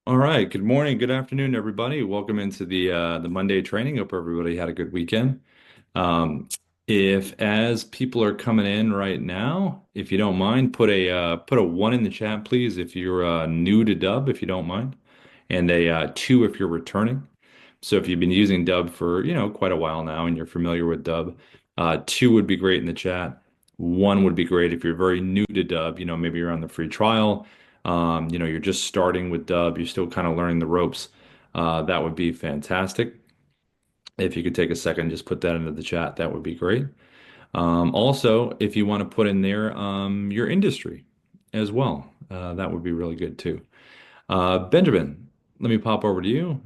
All right. Good morning. Good afternoon, everybody. Welcome into the Monday training. Hope everybody had a good weekend. Um, if as people are coming in right now, if you don't mind, put a one in the chat, please. If you're new to Dubb, if you don't mind, and a two if you're returning. So if you've been using Dubb for quite a while now and you're familiar with Dubb, two would be great in the chat. One would be great if you're very new to Dubb. Maybe you're on the free trial. You're just starting with Dubb. You're still kind of learning the ropes. That would be fantastic. If you could take a second, just put that into the chat, that would be great. Also, if you want to put in there your industry as well, that would be really good too. Benjamin, let me pop over to you.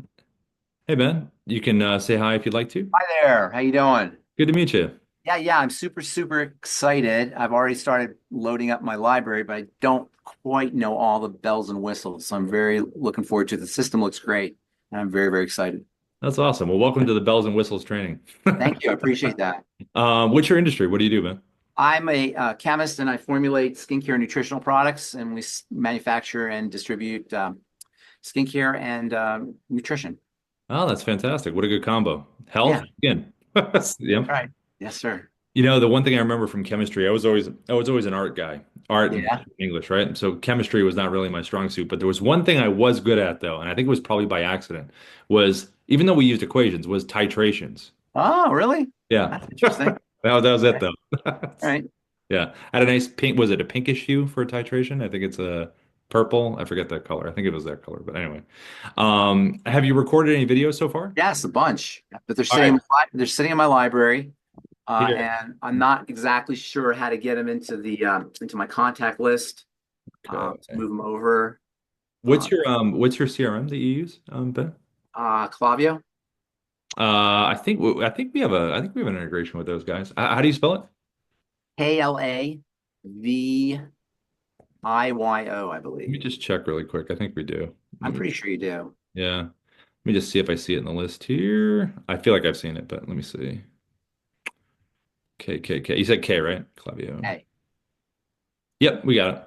Hey, Ben, you can say hi if you'd like to. Hi there. How you doing? Good to meet you. Yeah, I'm super excited. I've already started loading up my library, but I don't quite know all the bells and whistles. So I'm very looking forward to it. The system looks great, and I'm very excited. That's awesome. Well, welcome to the bells and whistles training. Thank you. I appreciate that. What's your industry? What do you do, man? I'm a chemist and I formulate skincare and nutritional products, and we manufacture and distribute skincare and nutrition. Oh, that's fantastic. What a good combo. Health, Yeah, skin. that's Yep. right. Yes, sir. The one thing I remember from chemistry, I was always an art guy, art and Yeah. English, right? So chemistry was not really my strong suit, but there was one thing I was good at though, and I think it was probably by accident, was even though we used equations, was titrations. Oh, really? Yeah. That's interesting. That was it Okay. though. All right. Yeah. I had a nice pink, was it a pinkish hue for titration? I think it's a purple. I forget that color. I think it was that color, but anyway. Have you recorded any videos so far? Yes, a bunch, but All right. they're sitting in my library, Here. and I'm not exactly sure how to get them into my contact list. To Okay. move them over. What's Uh, your CRM that you use, Ben? Clavio, I think we have an integration with those guys. How do you spell it? Klavio, I Let me believe. just check really quick. I think we do. I'm pretty sure you do. Yeah. Let me just see if I see it in the list here. I feel like I've seen it, but let me see. K. You said K, right? Clavio. Hey, Yep, we got it.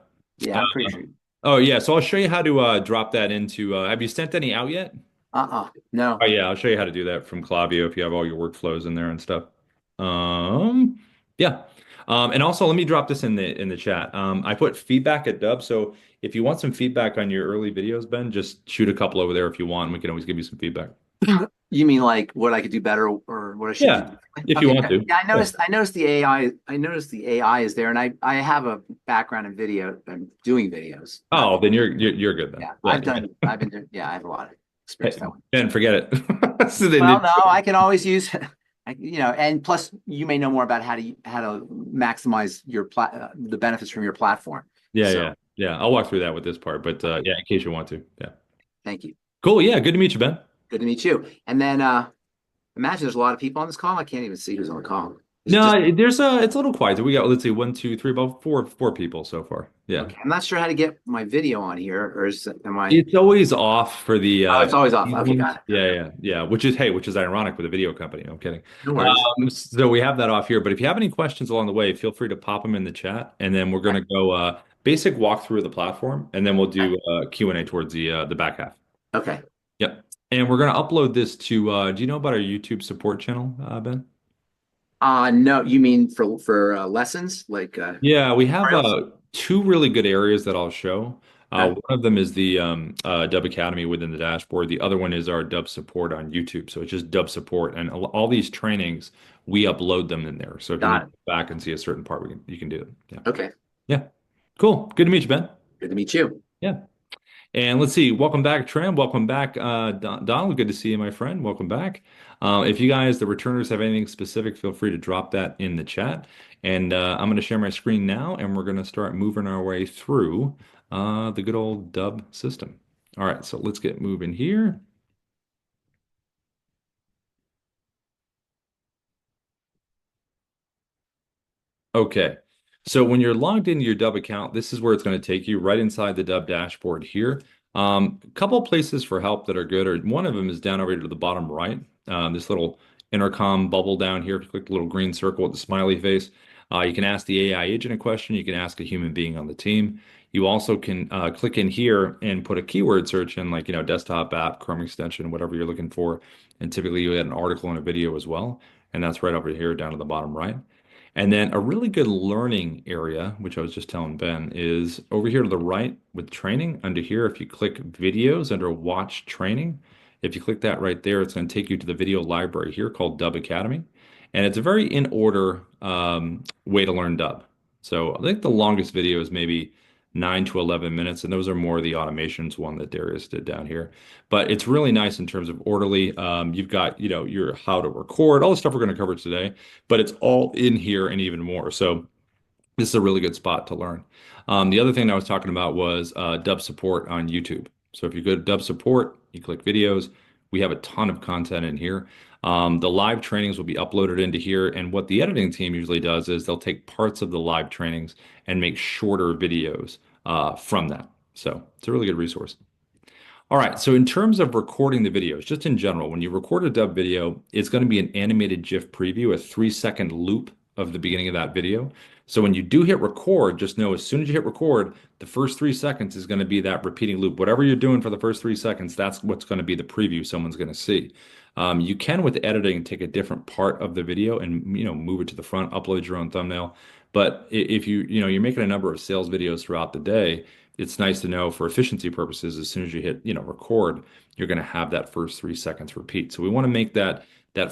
yeah, Uh, I'm pretty sure. oh yeah, so I'll show you how to drop that into. Have you sent any out yet? Oh No. yeah, I'll show you how to do that from Klaviyo if you have all your workflows in there and stuff. Um, yeah. And also let me drop this in the chat. I put feedback at Dubb, so if you want some feedback on your early videos, Ben, just shoot a couple over there if you want. We can always give you some feedback. You mean like what I could do better or what I should do Yeah, differently? if you Okay, want good. to. Yeah, Yeah. I noticed the AI. I noticed the AI is there, and I have a background in video. I'm doing videos, not Oh, then you're good then. yeah. Yeah. I've been doing, yeah, I have a lot of experience Hey, that way. Ben, forget it. So then, Well, no, I can always use, and plus you may know more about how to maximize the benefits from your platform. yeah, So yeah, yeah. I'll walk through that with this part, but yeah, in case you want to. Yeah. thank you. Cool. Yeah. Good to meet you, Ben. Good to meet you. And then imagine there's a lot of people on this call. I can't even see who's on the call. Is it just No, it's a little quieter. We got, let's see, one, two, three, about four people so far. Yeah. okay? I'm not sure how to get my video on here, or am I? It's always off for the Oh, it's always off. these Okay, got ones. it. Yeah. Which is ironic with a video company. No, I'm kidding. No worries. So we have that off here. But if you have any questions along the way, feel free to pop them in the chat, and then we're Okay. gonna go basic walkthrough of the platform, and then we'll do Q&A towards the back half. Okay. Yep. And we're gonna upload this to do you know about our YouTube support channel, Ben? No, you mean for lessons like Yeah, we have tutorials? two really good areas that I'll show. Okay. One of them is the Dubb Academy within the dashboard. The other one is our Dubb support on YouTube. So it's just Dubb support, and all these trainings we upload them in there. So if you need Got to it. go back and see a certain part, you can do it. Yeah, Okay. yeah, cool. Good to meet you, Ben. Good to meet you. Yeah. And let's see. Welcome back, Tram. Welcome back, Donald. Good to see you, my friend. Welcome back. If you guys, the returners, have anything specific, feel free to drop that in the chat. And I'm going to share my screen now, and we're going to start moving our way through the good old Dubb system. All right, so let's get moving here. Okay. So when you're logged into your Dubb account, this is where it's going to take you right inside the Dubb dashboard here. A couple places for help that are good, or one of them is down over to the bottom right. This little intercom bubble down here. If you click the little green circle with the smiley face, you can ask the AI agent a question. You can ask a human being on the team. You also can click in here and put a keyword search in, like, desktop app, Chrome extension, whatever you're looking for. And typically you get an article and a video as well. And that's right over here down to the bottom right. And then a really good learning area, which I was just telling Ben, is over here to the right with training. Under here, if you click videos under watch training, if you click that right there, it's going to take you to the video library here called Dubb Academy. And it's a very in order way to learn Dubb. So I think the longest video is maybe 9 to 11 minutes, and those are more the automations one that Darius did down here. But it's really nice in terms of orderly. You've got, your how to record, all the stuff we're going to cover today, but it's all in here and even more. So this is a really good spot to learn. The other thing I was talking about was Dubb support on YouTube. So if you go to Dubb support, you click videos, we have a ton of content in here. The live trainings will be uploaded into here. And what the editing team usually does is they'll take parts of the live trainings and make shorter videos from that. So it's a really good resource. All right, so in terms of recording the videos, just in general, when you record a Dubb video, it's going to be an animated GIF preview, a 3-second loop of the beginning of that video. So when you do hit record, just know as soon as you hit record, the first 3 seconds is going to be that repeating loop. Whatever you're doing for the first 3 seconds, that's what's going to be the preview someone's going to see. You can, with editing, take a different part of the video and move it to the front, upload your own thumbnail. But if you're making a number of sales videos throughout the day, it's nice to know for efficiency purposes, as soon as you hit, record, you're going to have that first 3 seconds repeat. So we want to make that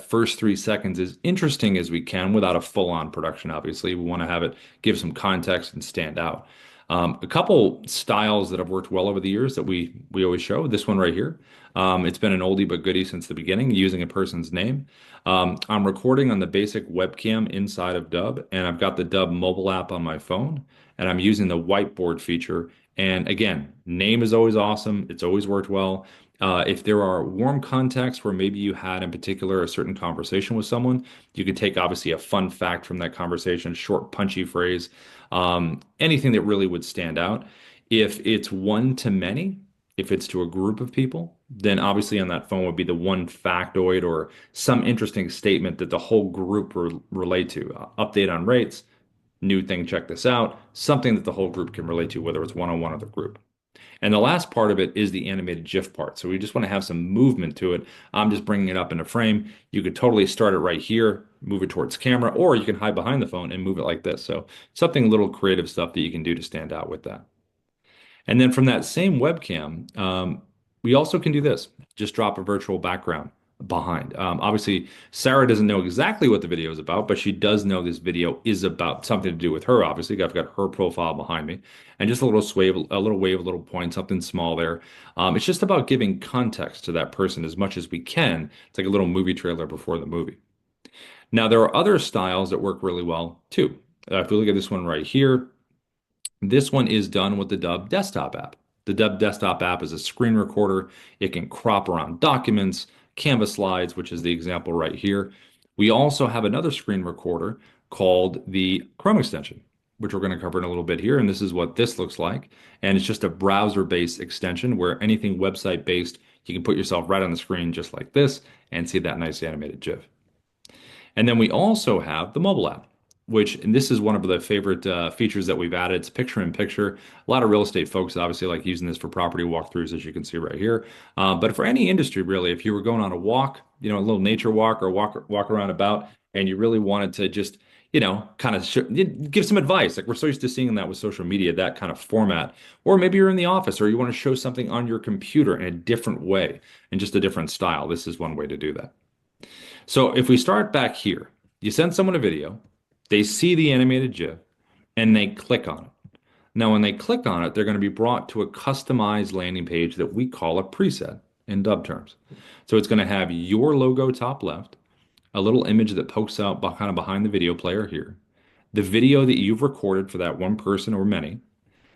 first 3 seconds as interesting as we can without a full-on production. Obviously, we want to have it give some context and stand out. A couple styles that have worked well over the years that we always show. This one right here. It's been an oldie but goodie since the beginning, using a person's name. I'm recording on the basic webcam inside of Dubb, and I've got the Dubb mobile app on my phone, and I'm using the whiteboard feature. And again, name is always awesome. It's always worked well. If there are warm contexts where maybe you had in particular a certain conversation with someone, you could take obviously a fun fact from that conversation, short, punchy phrase, anything that really would stand out. If it's one to many, if it's to a group of people, then obviously on that phone would be the one factoid or some interesting statement that the whole group relate to. Update on rates, new thing, check this out, something that the whole group can relate to, whether it's one-on-one or the group. And the last part of it is the animated GIF part. So we just want to have some movement to it. I'm just bringing it up in a frame. You could totally start it right here, move it towards camera, or you can hide behind the phone and move it like this. So something, little creative stuff that you can do to stand out with that. And then from that same webcam, we also can do this. Just drop a virtual background behind. Obviously, Sarah doesn't know exactly what the video is about, but she does know this video is about something to do with her. Obviously, I've got her profile behind me, and just a little swave, a little wave, a little point, something small there. It's just about giving context to that person as much as we can. It's like a little movie trailer before the movie. Now, there are other styles that work really well too. If we look at this one right here, this one is done with the Dubb desktop app. The Dubb desktop app is a screen recorder. It can crop around documents, Canvas slides, which is the example right here. We also have another screen recorder called the Chrome extension, which we're going to cover in a little bit here. And this is what this looks like. And it's just a browser-based extension where anything website-based, you can put yourself right on the screen just like this and see that nice animated GIF. And then we also have the mobile app, which, and this is one of the favorite features that we've added. It's picture in picture. A lot of real estate folks obviously like using this for property walkthroughs, as you can see right here. But for any industry, really, if you were going on a walk, a little nature walk or walk around about, and you really wanted to just, kind of give some advice, like we're so used to seeing that with social media, that kind of format. Or maybe you're in the office or you want to show something on your computer in a different way, in just a different style. This is one way to do that. So if we start back here, you send someone a video, they see the animated GIF, and they click on it. Now, when they click on it, they're going to be brought to a customized landing page that we call a preset in Dubb terms. So it's going to have your logo top left, a little image that pokes out kind of behind the video player here, the video that you've recorded for that one person or many,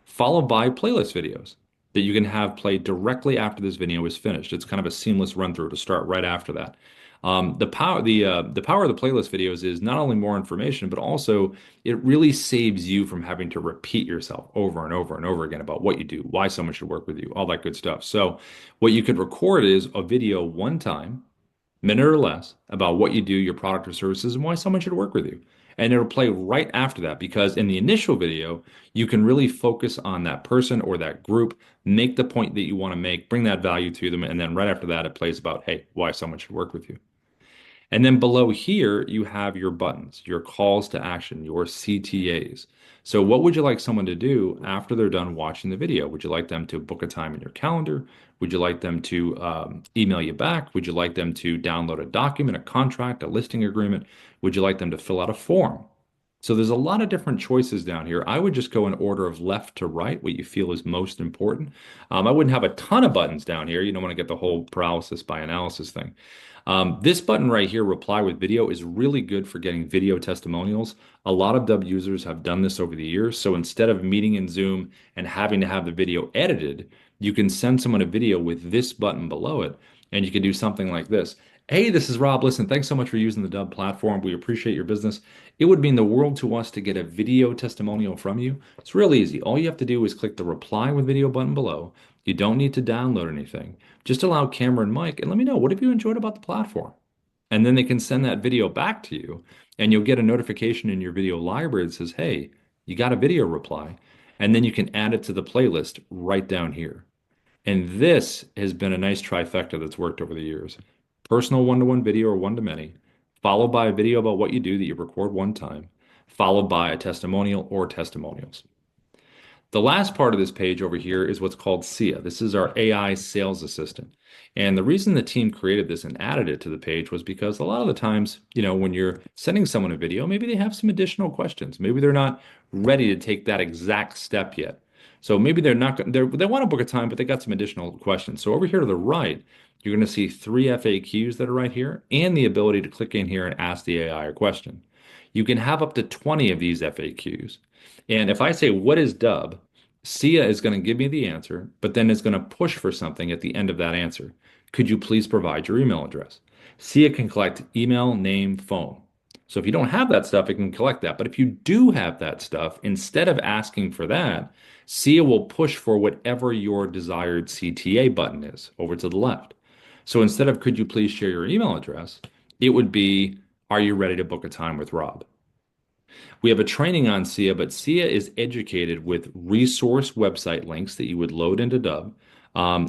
followed by playlist videos that you can have played directly after this video is finished. It's kind of a seamless run through to start right after that. The power of the playlist videos is not only more information, but also it really saves you from having to repeat yourself over and over and over again about what you do, why someone should work with you, all that good stuff. So what you could record is a video one time, minute or less, about what you do, your product or services, and why someone should work with you. And it'll play right after that because in the initial video, you can really focus on that person or that group, make the point that you want to make, bring that value to them. And then right after that, it plays about, hey, why someone should work with you. And then below here, you have your buttons, your calls to action, your CTAs. So, what would you like someone to do after they're done watching the video? Would you like them to book a time in your calendar? Would you like them to email you back? Would you like them to download a document, a contract, a listing agreement? Would you like them to fill out a form? So, there's a lot of different choices down here. I would just go in order of left to right, what you feel is most important. I wouldn't have a ton of buttons down here. You don't want to get the whole paralysis by analysis thing. This button right here, reply with video, is really good for getting video testimonials. A lot of Dubb users have done this over the years. So instead of meeting in Zoom and having to have the video edited, you can send someone a video with this button below it, and you can do something like this. Hey, this is Rob. Listen, thanks so much for using the Dubb platform. We appreciate your business. It would mean the world to us to get a video testimonial from you. It's real easy. All you have to do is click the reply with video button below. You don't need to download anything. Just allow camera and mic and let me know, what have you enjoyed about the platform? And then they can send that video back to you, and you'll get a notification in your video library that says, hey, you got a video reply. And then you can add it to the playlist right down here. And this has been a nice trifecta that's worked over the years. Personal one-to-one video or one-to-many, followed by a video about what you do that you record one time, followed by a testimonial or testimonials. The last part of this page over here is what's called SIA. This is our AI sales assistant. And the reason the team created this and added it to the page was because a lot of the times, when you're sending someone a video, maybe they have some additional questions. Maybe they're not ready to take that exact step yet. So maybe they're not, they want to book a time, but they got some additional questions. So over here to the right, you're going to see 3 FAQs that are right here and the ability to click in here and ask the AI a question. You can have up to 20 of these FAQs. And if I say, what is Dubb? Sia is going to give me the answer, but then it's going to push for something at the end of that answer. Could you please provide your email address? Sia can collect email, name, phone. So if you don't have that stuff, it can collect that. But if you do have that stuff, instead of asking for that, Sia will push for whatever your desired CTA button is over to the left. So instead of could you please share your email address, it would be, are you ready to book a time with Rob? We have a training on SIA, but SIA is educated with resource website links that you would load into Dubb.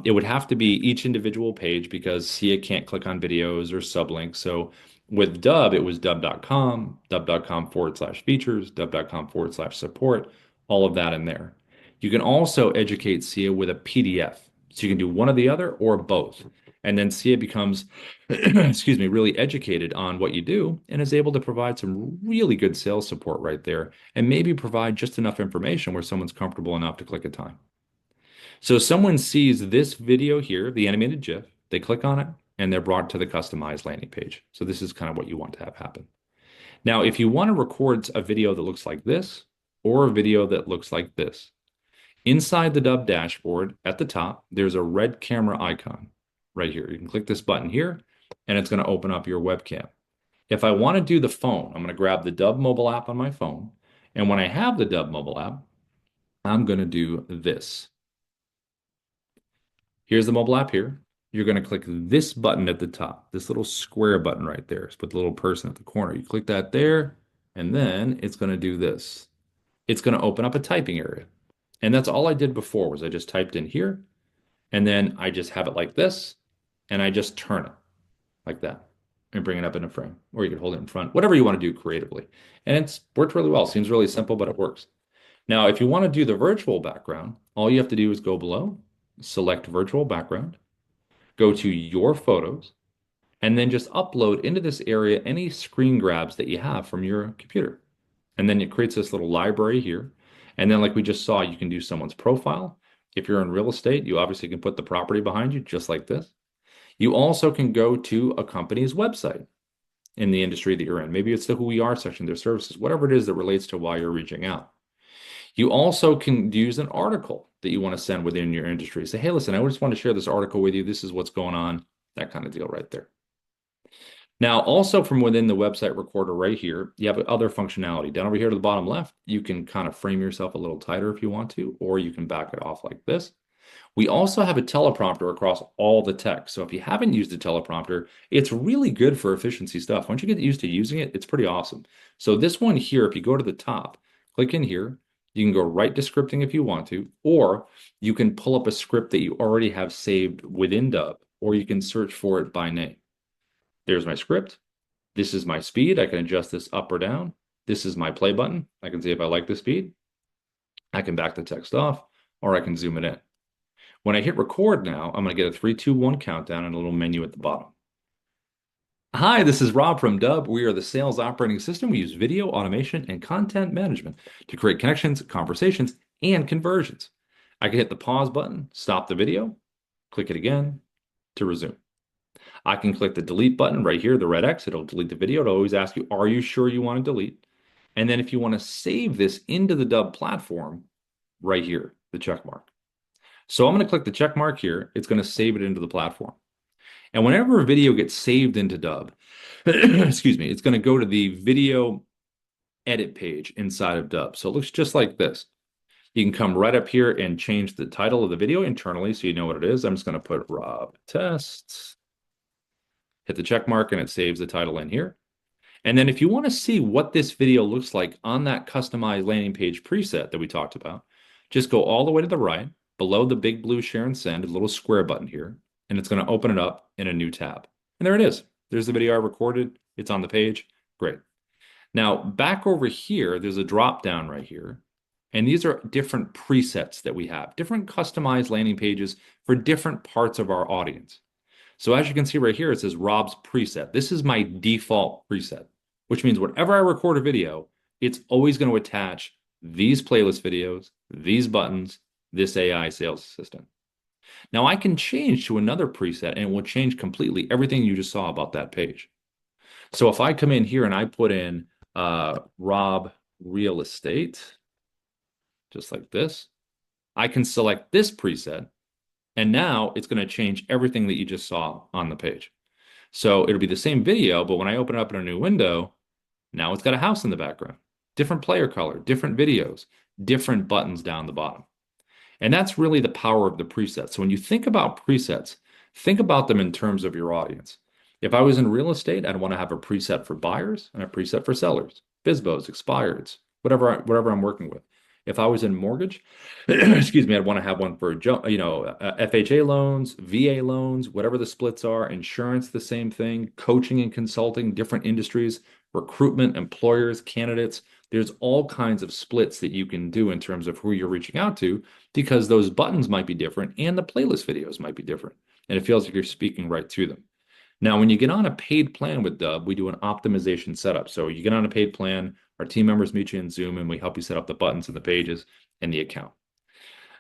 It would have to be each individual page because SIA can't click on videos or sublinks. So with Dubb, it was dubb.com, dubb.com/features, dubb.com/support, all of that in there. You can also educate SIA with a PDF. So you can do one or the other or both. And then SIA becomes, excuse me, really educated on what you do and is able to provide some really good sales support right there and maybe provide just enough information where someone's comfortable enough to click a time. So someone sees this video here, the animated GIF, they click on it and they're brought to the customized landing page. So this is kind of what you want to have happen. Now, if you want to record a video that looks like this or a video that looks like this, inside the Dubb dashboard at the top, there's a red camera icon right here. You can click this button here and it's going to open up your webcam. If I want to do the phone, I'm going to grab the Dubb mobile app on my phone. And when I have the Dubb mobile app, I'm going to do this. Here's the mobile app here. You're going to click this button at the top, this little square button right there with the little person at the corner. You click that there, and then it's going to do this. It's going to open up a typing area. And that's all I did before was I just typed in here, and then I just have it like this, and I just turn it like that and bring it up in a frame, or you can hold it in front, whatever you want to do creatively. And it's worked really well. Seems really simple, but it works. Now, if you want to do the virtual background, all you have to do is go below, select virtual background, go to your photos, and then just upload into this area any screen grabs that you have from your computer. And then it creates this little library here. And then like we just saw, you can do someone's profile. If you're in real estate, you obviously can put the property behind you just like this. You also can go to a company's website in the industry that you're in. Maybe it's the who we are section, their services, whatever it is that relates to why you're reaching out. You also can use an article that you want to send within your industry. Say, hey, listen, I just want to share this article with you. This is what's going on, that kind of deal right there. Now, also from within the website recorder right here, you have other functionality. Down over here to the bottom left, you can kind of frame yourself a little tighter if you want to, or you can back it off like this. We also have a teleprompter across all the text. So if you haven't used a teleprompter, it's really good for efficiency stuff. Once you get used to using it, it's pretty awesome. So this one here, if you go to the top, click in here, you can go right to scripting if you want to, or you can pull up a script that you already have saved within Dubb, or you can search for it by name. There's my script. This is my speed. I can adjust this up or down. This is my play button. I can see if I like the speed. I can back the text off, or I can zoom it in. When I hit record now, I'm going to get a 3, 2, 1 countdown and a little menu at the bottom. Hi, this is Rob from Dubb. We are the sales operating system. We use video, automation, and content management to create connections, conversations, and conversions. I can hit the pause button, stop the video, click it again to resume. I can click the delete button right here, the red X. It'll delete the video. It'll always ask you, are you sure you want to delete? And then if you want to save this into the Dubb platform, right here, the check mark. So I'm going to click the check mark here. It's going to save it into the platform. And whenever a video gets saved into Dubb, excuse me, it's going to go to the video edit page inside of Dubb. So it looks just like this. You can come right up here and change the title of the video internally so you know what it is. I'm just going to put Rob Tests, hit the check mark, and it saves the title in here. And then if you want to see what this video looks like on that customized landing page preset that we talked about, just go all the way to the right, below the big blue share and send, a little square button here, and it's going to open it up in a new tab. And there it is. There's the video I recorded. It's on the page. Great. Now, back over here, there's a drop down right here. And these are different presets that we have, different customized landing pages for different parts of our audience. So as you can see right here, it says Rob's preset. This is my default preset, which means whenever I record a video, it's always going to attach these playlist videos, these buttons, this AI sales assistant. Now I can change to another preset and it will change completely everything you just saw about that page. So if I come in here and I put in Rob Real Estate, just like this, I can select this preset. And now it's going to change everything that you just saw on the page. So it'll be the same video, but when I open it up in a new window, now it's got a house in the background, different player color, different videos, different buttons down the bottom. And that's really the power of the presets. So when you think about presets, think about them in terms of your audience. If I was in real estate, I'd want to have a preset for buyers and a preset for sellers, FSBOs, expireds, whatever I'm working with. If I was in mortgage, excuse me, I'd want to have one for, FHA loans, VA loans, whatever the splits are, insurance, the same thing, coaching and consulting, different industries, recruitment, employers, candidates. There's all kinds of splits that you can do in terms of who you're reaching out to because those buttons might be different and the playlist videos might be different. And it feels like you're speaking right to them. Now, when you get on a paid plan with Dubb, we do an optimization setup. So you get on a paid plan, our team members meet you in Zoom, and we help you set up the buttons and the pages and the account.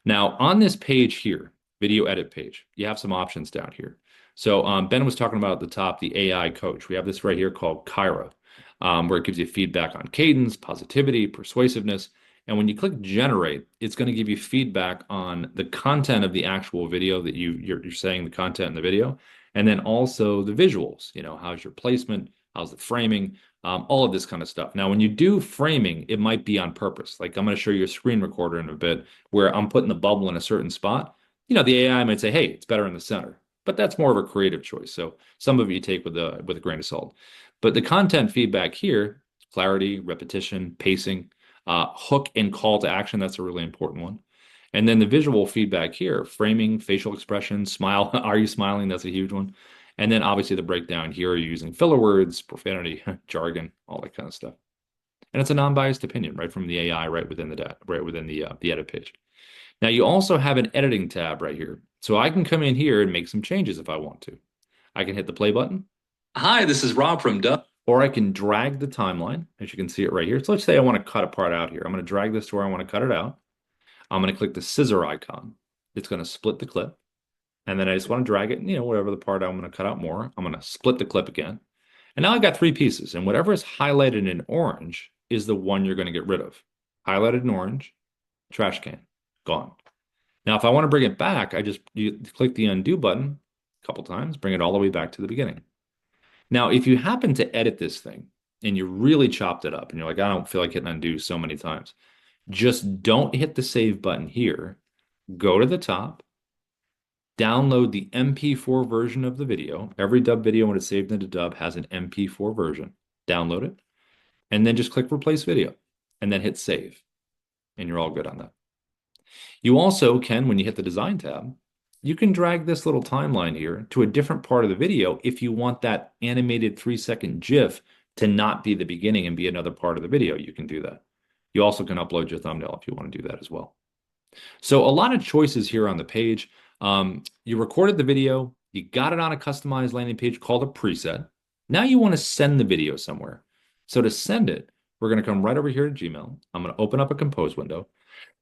Now, on this page here, video edit page, you have some options down here. So Ben was talking about at the top, the AI coach. We have this right here called Kyra, where it gives you feedback on cadence, positivity, persuasiveness. And when you click generate, it's going to give you feedback on the content of the actual video that you're saying the content in the video. And then also the visuals, how's your placement? How's the framing? All of this kind of stuff. Now, when you do framing, it might be on purpose. Like I'm going to show you a screen recorder in a bit where I'm putting the bubble in a certain spot. The AI might say, hey, it's better in the center, but that's more of a creative choice. So some of it you take with a grain of salt. But the content feedback here, clarity, repetition, pacing, hook and call to action, that's a really important one. And then the visual feedback here, framing, facial expression, smile. Are you smiling? That's a huge one. And then obviously the breakdown here, you're using filler words, profanity, jargon, all that kind of stuff. And it's a non-biased opinion right from the AI right within the edit page. Now you also have an editing tab right here. So I can come in here and make some changes if I want to. I can hit the play button. Hi, this is Rob from Dubb. Or I can drag the timeline, as you can see it right here. So let's say I want to cut a part out here. I'm going to drag this to where I want to cut it out. I'm going to click the scissor icon. It's going to split the clip. And then I just want to drag it, whatever the part I'm going to cut out more. I'm going to split the clip again. And now I've got 3 pieces. And whatever is highlighted in orange is the one you're going to get rid of. Highlighted in orange, trash can, gone. Now, if I want to bring it back, you click the undo button a couple times, bring it all the way back to the beginning. Now, if you happen to edit this thing and you really chopped it up and you're like, I don't feel like hitting undo so many times, just don't hit the save button here. Go to the top, download the MP4 version of the video. Every Dubb video, when it's saved into Dubb, has an MP4 version. Download it, and then just click Replace Video, and then hit Save, and you're all good on that. You also can, when you hit the Design tab, you can drag this little timeline here to a different part of the video if you want that animated 3-second GIF to not be the beginning and be another part of the video. You can do that. You also can upload your thumbnail if you want to do that as well. So a lot of choices here on the page. You recorded the video, you got it on a customized landing page called a preset. Now you want to send the video somewhere. So to send it, we're going to come right over here to Gmail. I'm going to open up a compose window.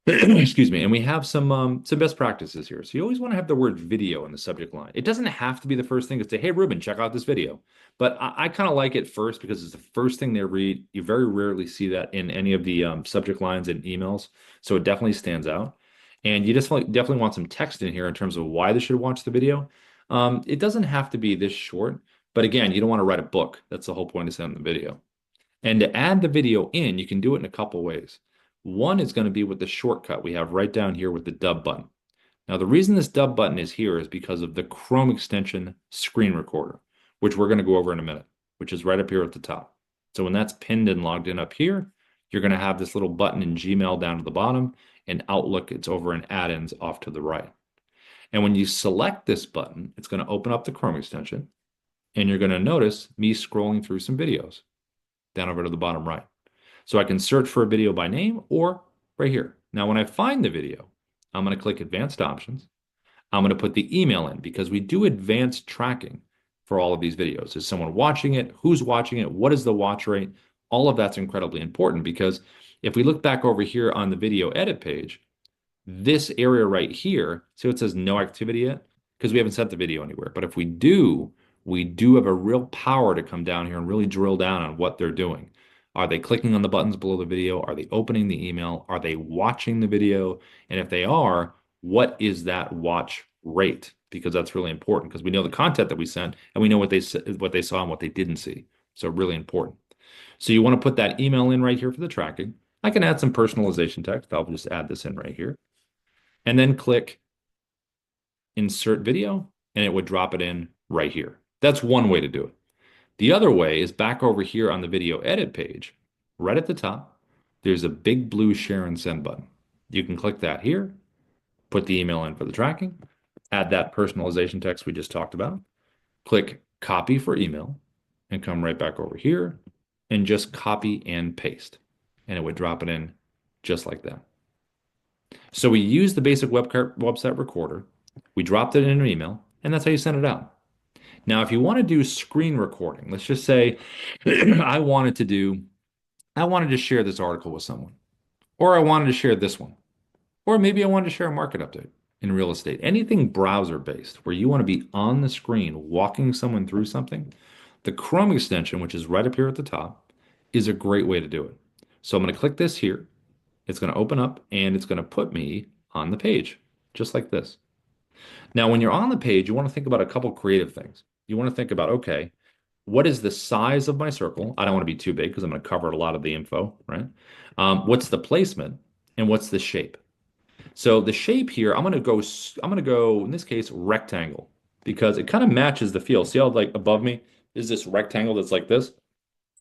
Excuse me. And we have some best practices here. So you always want to have the word video in the subject line. It doesn't have to be the first thing to say, hey, Ruben, check out this video. But I kind of like it first because it's the first thing they read. You very rarely see that in any of the subject lines in emails. So it definitely stands out. And you just definitely want some text in here in terms of why they should watch the video. It doesn't have to be this short. But again, you don't want to write a book. That's the whole point of sending the video. And to add the video in, you can do it in a couple ways. One is going to be with the shortcut we have right down here with the Dubb button. Now, the reason this Dubb button is here is because of the Chrome extension screen recorder, which we're going to go over in a minute, which is right up here at the top. So when that's pinned and logged in up here, you're going to have this little button in Gmail down to the bottom, and Outlook, it's over in add-ins off to the right. And when you select this button, it's going to open up the Chrome extension, and you're going to notice me scrolling through some videos down over to the bottom right. So I can search for a video by name or right here. Now, when I find the video, I'm going to click Advanced Options. I'm going to put the email in because we do advanced tracking for all of these videos. Is someone watching it? Who's watching it? What is the watch rate? All of that's incredibly important because if we look back over here on the video edit page, this area right here, see what it says no activity yet? Because we haven't sent the video anywhere. But if we do have a real power to come down here and really drill down on what they're doing. Are they clicking on the buttons below the video? Are they opening the email? Are they watching the video? And if they are, what is that watch rate? Because that's really important because we know the content that we sent and we know what they saw and what they didn't see. So really important. So you want to put that email in right here for the tracking. I can add some personalization text. I'll just add this in right here. And then click Insert Video, and it would drop it in right here. That's one way to do it. The other way is back over here on the video edit page, right at the top, there's a big blue share and send button. You can click that here, put the email in for the tracking, add that personalization text we just talked about, click copy for email, and come right back over here and just copy and paste. And it would drop it in just like that. So we use the basic website recorder, we dropped it in an email, and that's how you send it out. Now, if you want to do screen recording, let's just say I wanted to share this article with someone, or I wanted to share this one, or maybe I wanted to share a market update in real estate. Anything browser-based where you want to be on the screen walking someone through something, the Chrome extension, which is right up here at the top, is a great way to do it. So I'm going to click this here. It's going to open up, and it's going to put me on the page, just like this. Now, when you're on the page, you want to think about a couple creative things. You want to think about, okay, what is the size of my circle? I don't want to be too big because I'm going to cover a lot of the info, right? What's the placement and what's the shape? So the shape here, I'm going to go, in this case, rectangle because it kind of matches the feel. See how like above me is this rectangle that's like this?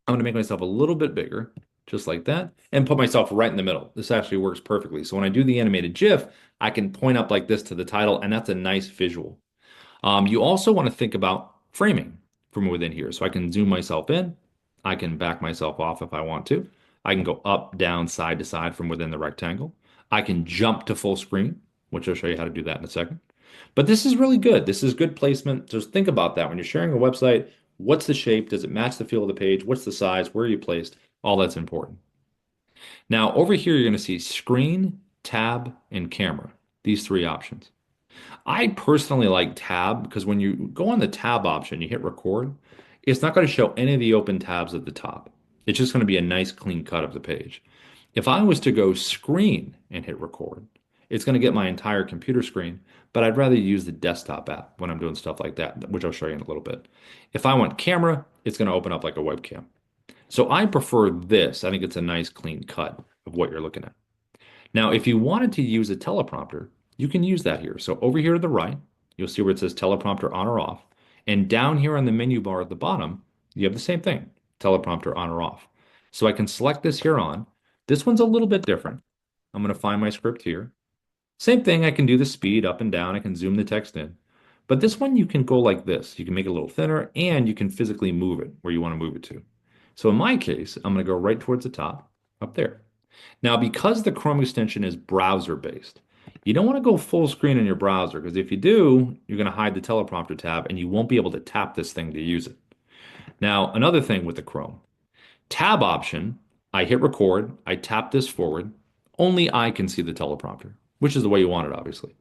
I'm going to make myself a little bit bigger, just like that, and put myself right in the middle. This actually works perfectly. So when I do the animated GIF, I can point up like this to the title, and that's a nice visual. You also want to think about framing from within here. So I can zoom myself in. I can back myself off if I want to. I can go up, down, side to side from within the rectangle. I can jump to full screen, which I'll show you how to do that in a second. But this is really good. This is good placement. Just think about that. When you're sharing a website, what's the shape? Does it match the feel of the page? What's the size? Where are you placed? All that's important. Now, over here, you're going to see screen, tab, and camera. These three options. I personally like tab because when you go on the tab option, you hit record, it's not going to show any of the open tabs at the top. It's just going to be a nice clean cut of the page. If I was to go screen and hit record, it's going to get my entire computer screen, but I'd rather use the desktop app when I'm doing stuff like that, which I'll show you in a little bit. If I want camera, it's going to open up like a webcam. So I prefer this. I think it's a nice clean cut of what you're looking at. Now, if you wanted to use a teleprompter, you can use that here. So over here to the right, you'll see where it says teleprompter on or off. And down here on the menu bar at the bottom, you have the same thing, teleprompter on or off. So I can select this here on. This one's a little bit different. I'm going to find my script here. Same thing, I can do the speed up and down. I can zoom the text in. But this one, you can go like this. You can make it a little thinner and you can physically move it where you want to move it to. So in my case, I'm going to go right towards the top, up there. Now, because the Chrome extension is browser based, you don't want to go full screen in your browser because if you do, you're going to hide the teleprompter tab and you won't be able to tap this thing to use it. Now, another thing with the Chrome tab option, I hit record, I tap this forward, only I can see the teleprompter, which is the way you want it, obviously.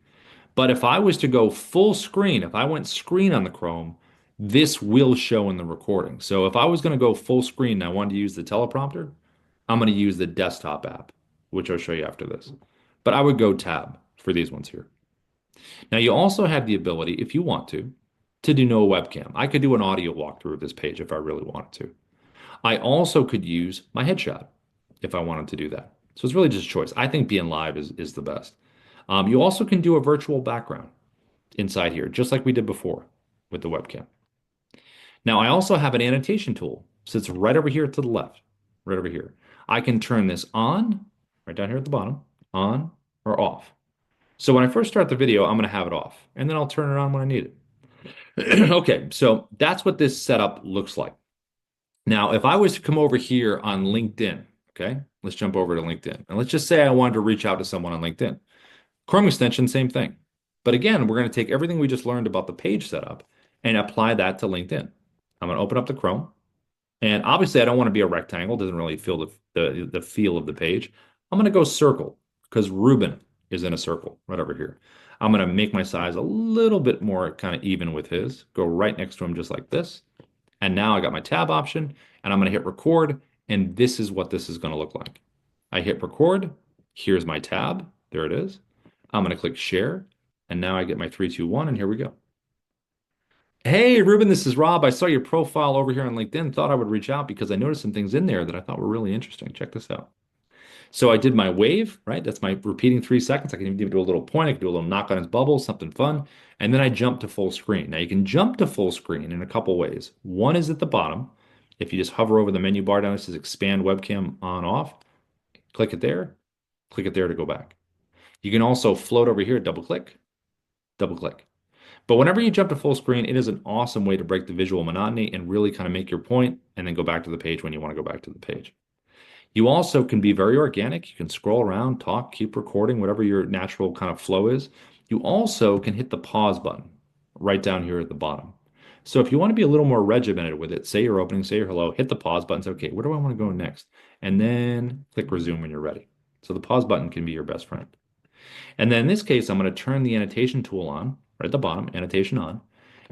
But if I was to go full screen, if I went screen on the Chrome, this will show in the recording. So if I was going to go full screen and I wanted to use the teleprompter, I'm going to use the desktop app, which I'll show you after this. But I would go tab for these ones here. Now you also have the ability, if you want to do no webcam. I could do an audio walkthrough of this page if I really wanted to. I also could use my headshot if I wanted to do that. So it's really just a choice. I think being live is the best. You also can do a virtual background inside here, just like we did before with the webcam. Now, I also have an annotation tool. Sits right over here to the left, right over here. I can turn this on, right down here at the bottom, on or off. So when I first start the video, I'm going to have it off, and then I'll turn it on when I need it. Okay, so that's what this setup looks like. Now, if I was to come over here on LinkedIn, okay, let's jump over to LinkedIn. And let's just say I wanted to reach out to someone on LinkedIn. Chrome extension, same thing. But again, we're going to take everything we just learned about the page setup and apply that to LinkedIn. I'm going to open up the Chrome. And obviously, I don't want to be a rectangle. It doesn't really feel the feel of the page. I'm going to go circle because Ruben is in a circle right over here. I'm going to make my size a little bit more kind of even with his. Go right next to him just like this. And now I got my tab option and I'm going to hit record. And this is what this is going to look like. I hit record. Here's my tab. There it is. I'm going to click share. And now I get my 3, 2, 1, and here we go. Hey, Ruben, this is Rob. I saw your profile over here on LinkedIn. Thought I would reach out because I noticed some things in there that I thought were really interesting. Check this out. So I did my wave, right? That's my repeating 3 seconds. I can even do a little point. I can do a little knock on his bubble, something fun. And then I jump to full screen. Now you can jump to full screen in a couple ways. One is at the bottom. If you just hover over the menu bar down, it says expand webcam on off. Click it there to go back. You can also float over here, double click, double click. But whenever you jump to full screen, it is an awesome way to break the visual monotony and really kind of make your point and then go back to the page when you want to go back to the page. You also can be very organic. You can scroll around, talk, keep recording, whatever your natural kind of flow is. You also can hit the pause button right down here at the bottom. So if you want to be a little more regimented with it, say you're opening, say you're hello, hit the pause button, say, okay, where do I want to go next? And then click resume when you're ready. So the pause button can be your best friend. And then in this case, I'm going to turn the annotation tool on, right at the bottom, annotation on,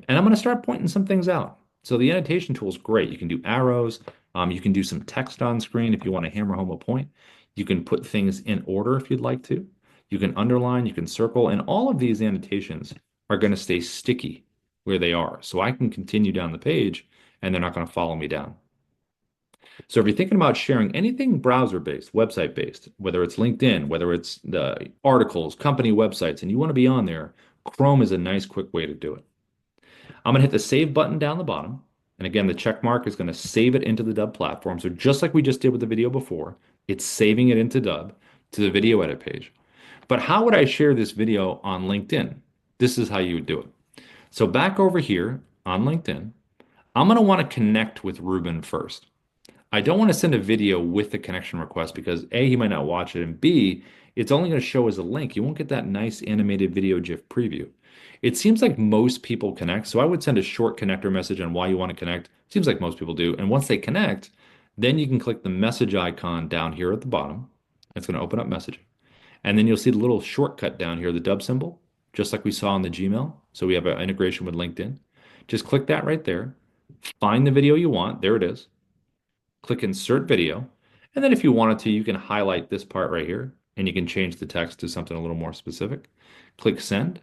and I'm going to start pointing some things out. So the annotation tool is great. You can do arrows. You can do some text on screen if you want to hammer home a point. You can put things in order if you'd like to. You can underline, you can circle, and all of these annotations are going to stay sticky where they are. So I can continue down the page and they're not going to follow me down. So if you're thinking about sharing anything browser-based, website-based, whether it's LinkedIn, whether it's the articles, company websites, and you want to be on there, Chrome is a nice, quick way to do it. I'm going to hit the save button down the bottom. And again, the check mark is going to save it into the Dubb platform. So just like we just did with the video before, it's saving it into Dubb to the video edit page. But how would I share this video on LinkedIn? This is how you would do it. So back over here on LinkedIn, I'm going to want to connect with Ruben first. I don't want to send a video with the connection request because A, he might not watch it, and B, it's only going to show as a link. You won't get that nice animated video GIF preview. It seems like most people connect, so I would send a short connector message on why you want to connect. Seems like most people do. And once they connect, then you can click the message icon down here at the bottom. It's going to open up messaging. And then you'll see the little shortcut down here, the Dubb symbol, just like we saw in the Gmail. So we have an integration with LinkedIn. Just click that right there. Find the video you want. There it is. Click insert video. And then if you wanted to, you can highlight this part right here and you can change the text to something a little more specific. Click send.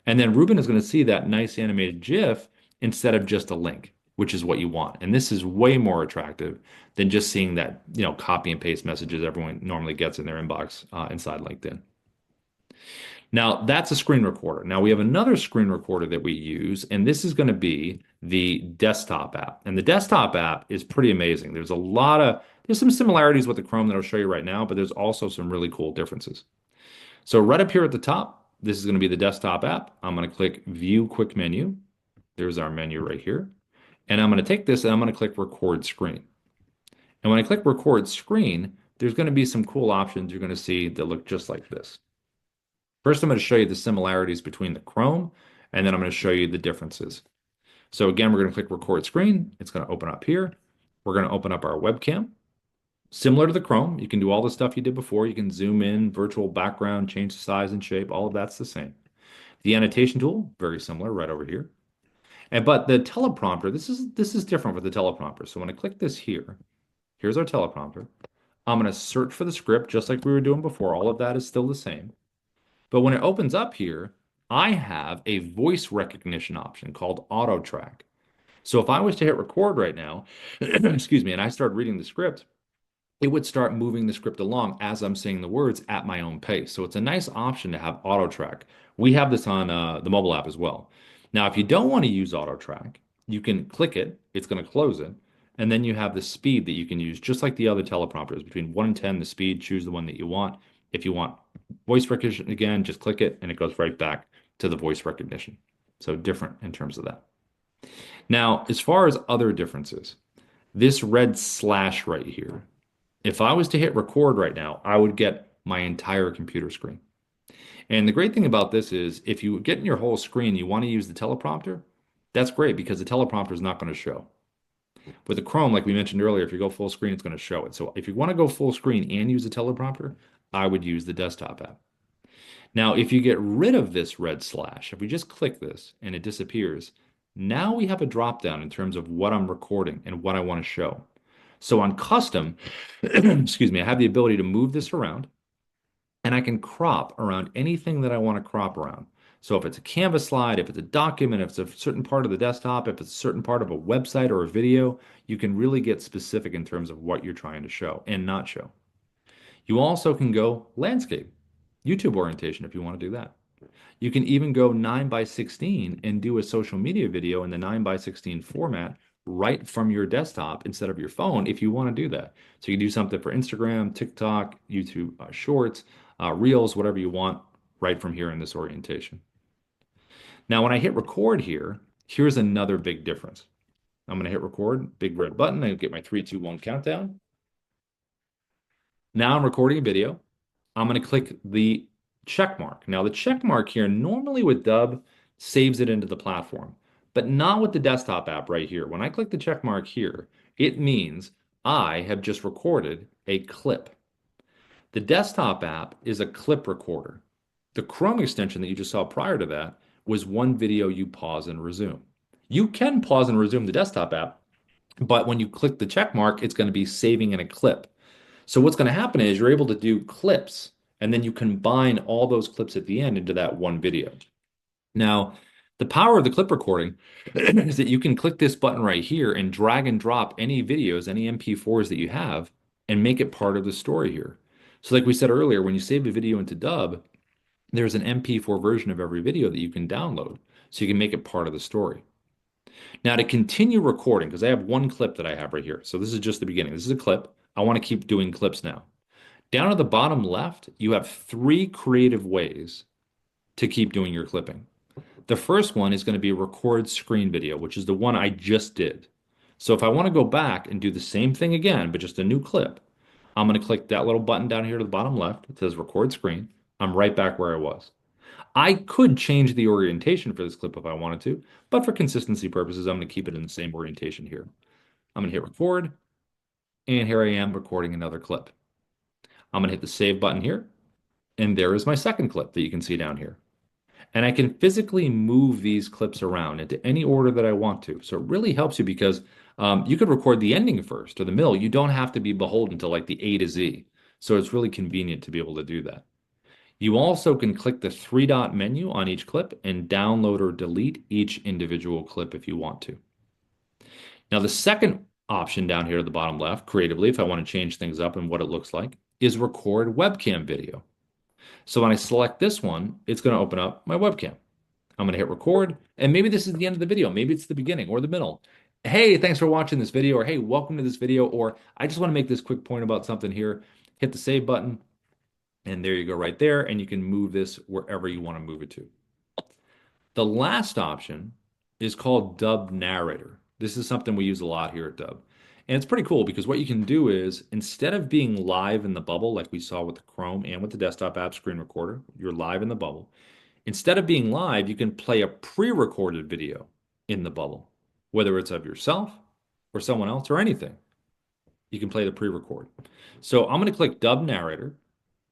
And then Ruben is going to see that nice animated GIF instead of just a link, which is what you want. And this is way more attractive than just seeing that, copy and paste messages everyone normally gets in their inbox inside LinkedIn. Now, that's a screen recorder. Now, we have another screen recorder that we use, and this is going to be the desktop app. And the desktop app is pretty amazing. There's some similarities with the Chrome that I'll show you right now, but there's also some really cool differences. So right up here at the top, this is going to be the desktop app. I'm going to click View Quick Menu. There's our menu right here. And I'm going to take this and I'm going to click Record Screen. And when I click Record Screen, there's going to be some cool options you're going to see that look just like this. First, I'm going to show you the similarities between the Chrome, and then I'm going to show you the differences. So again, we're going to click Record Screen. It's going to open up here. We're going to open up our webcam. Similar to the Chrome, you can do all the stuff you did before. You can zoom in, virtual background, change the size and shape. All of that's the same. The annotation tool, very similar, right over here. But the teleprompter, this is different with the teleprompter. So when I click this here, here's our teleprompter. I'm going to search for the script just like we were doing before. All of that is still the same. But when it opens up here, I have a voice recognition option called auto track. So if I was to hit record right now, excuse me, and I start reading the script, it would start moving the script along as I'm saying the words at my own pace. So it's a nice option to have auto track. We have this on the mobile app as well. Now, if you don't want to use auto track, you can click it, it's going to close it, and then you have the speed that you can use, just like the other teleprompters. Between 1 and 10, the speed, choose the one that you want. If you want voice recognition again, just click it, and it goes right back to the voice recognition. So different in terms of that. Now, as far as other differences, this red slash right here, if I was to hit record right now, I would get my entire computer screen. And the great thing about this is if you get in your whole screen, you want to use the teleprompter, that's great because the teleprompter is not going to show. With the Chrome, like we mentioned earlier, if you go full screen, it's going to show it. So if you want to go full screen and use the teleprompter, I would use the desktop app. Now, if you get rid of this red slash, if we just click this and it disappears, now we have a drop down in terms of what I'm recording and what I want to show. So on custom, excuse me, I have the ability to move this around and I can crop around anything that I want to crop around. So if it's a Canvas slide, if it's a document, if it's a certain part of the desktop, if it's a certain part of a website or a video, you can really get specific in terms of what you're trying to show and not show. You also can go landscape, YouTube orientation if you want to do that. You can even go 9 by 16 and do a social media video in the 9 by 16 format right from your desktop instead of your phone if you want to do that. So you can do something for Instagram, TikTok, YouTube Shorts, Reels, whatever you want right from here in this orientation. Now, when I hit record here, here's another big difference. I'm going to hit record, big red button. I get my 3, 2, 1 countdown. Now I'm recording a video. I'm going to click the check mark. Now, the check mark here, normally with Dubb, saves it into the platform, but not with the desktop app right here. When I click the check mark here, it means I have just recorded a clip. The desktop app is a clip recorder. The Chrome extension that you just saw prior to that was one video you pause and resume. You can pause and resume the desktop app, but when you click the check mark, it's going to be saving in a clip. So what's going to happen is you're able to do clips, and then you combine all those clips at the end into that one video. Now, the power of the clip recording is that you can click this button right here and drag and drop any videos, any MP4s that you have, and make it part of the story here. So like we said earlier, when you save a video into Dubb, there's an MP4 version of every video that you can download, so you can make it part of the story. Now to continue recording, because I have one clip that I have right here. So this is just the beginning. This is a clip. I want to keep doing clips now. Down at the bottom left, you have 3 creative ways to keep doing your clipping. The first one is going to be a record screen video, which is the one I just did. So if I want to go back and do the same thing again, but just a new clip, I'm going to click that little button down here to the bottom left. It says record screen. I'm right back where I was. I could change the orientation for this clip if I wanted to, but for consistency purposes, I'm going to keep it in the same orientation here. I'm going to hit record, and here I am recording another clip. I'm going to hit the save button here, and there is my second clip that you can see down here. And I can physically move these clips around into any order that I want to. So it really helps you because you could record the ending first or the middle. You don't have to be beholden to like the A to Z. So it's really convenient to be able to do that. You also can click the 3-dot menu on each clip and download or delete each individual clip if you want to. Now, the second option down here at the bottom left, creatively, if I want to change things up and what it looks like, is record webcam video. So when I select this one, it's going to open up my webcam. I'm going to hit record, and maybe this is the end of the video. Maybe it's the beginning or the middle. Hey, thanks for watching this video, or hey, welcome to this video, or I just want to make this quick point about something here. Hit the save button, and there you go right there, and you can move this wherever you want to move it to. The last option is called Dubb Narrator. This is something we use a lot here at Dubb. And it's pretty cool because what you can do is instead of being live in the bubble, like we saw with the Chrome and with the desktop app screen recorder, you're live in the bubble. Instead of being live, you can play a pre-recorded video in the bubble, whether it's of yourself or someone else or anything. You can play the pre-record. So I'm going to click Dubb Narrator.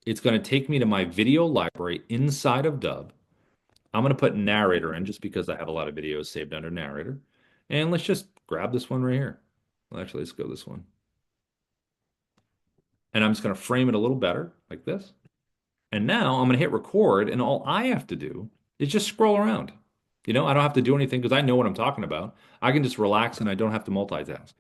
It's going to take me to my video library inside of Dubb. I'm going to put narrator in just because I have a lot of videos saved under narrator. And let's just grab this one right here. Well, actually, let's go this one. And I'm just going to frame it a little better like this. And now I'm going to hit record, and all I have to do is just scroll around. I don't have to do anything because I know what I'm talking about. I can just relax and I don't have to multitask.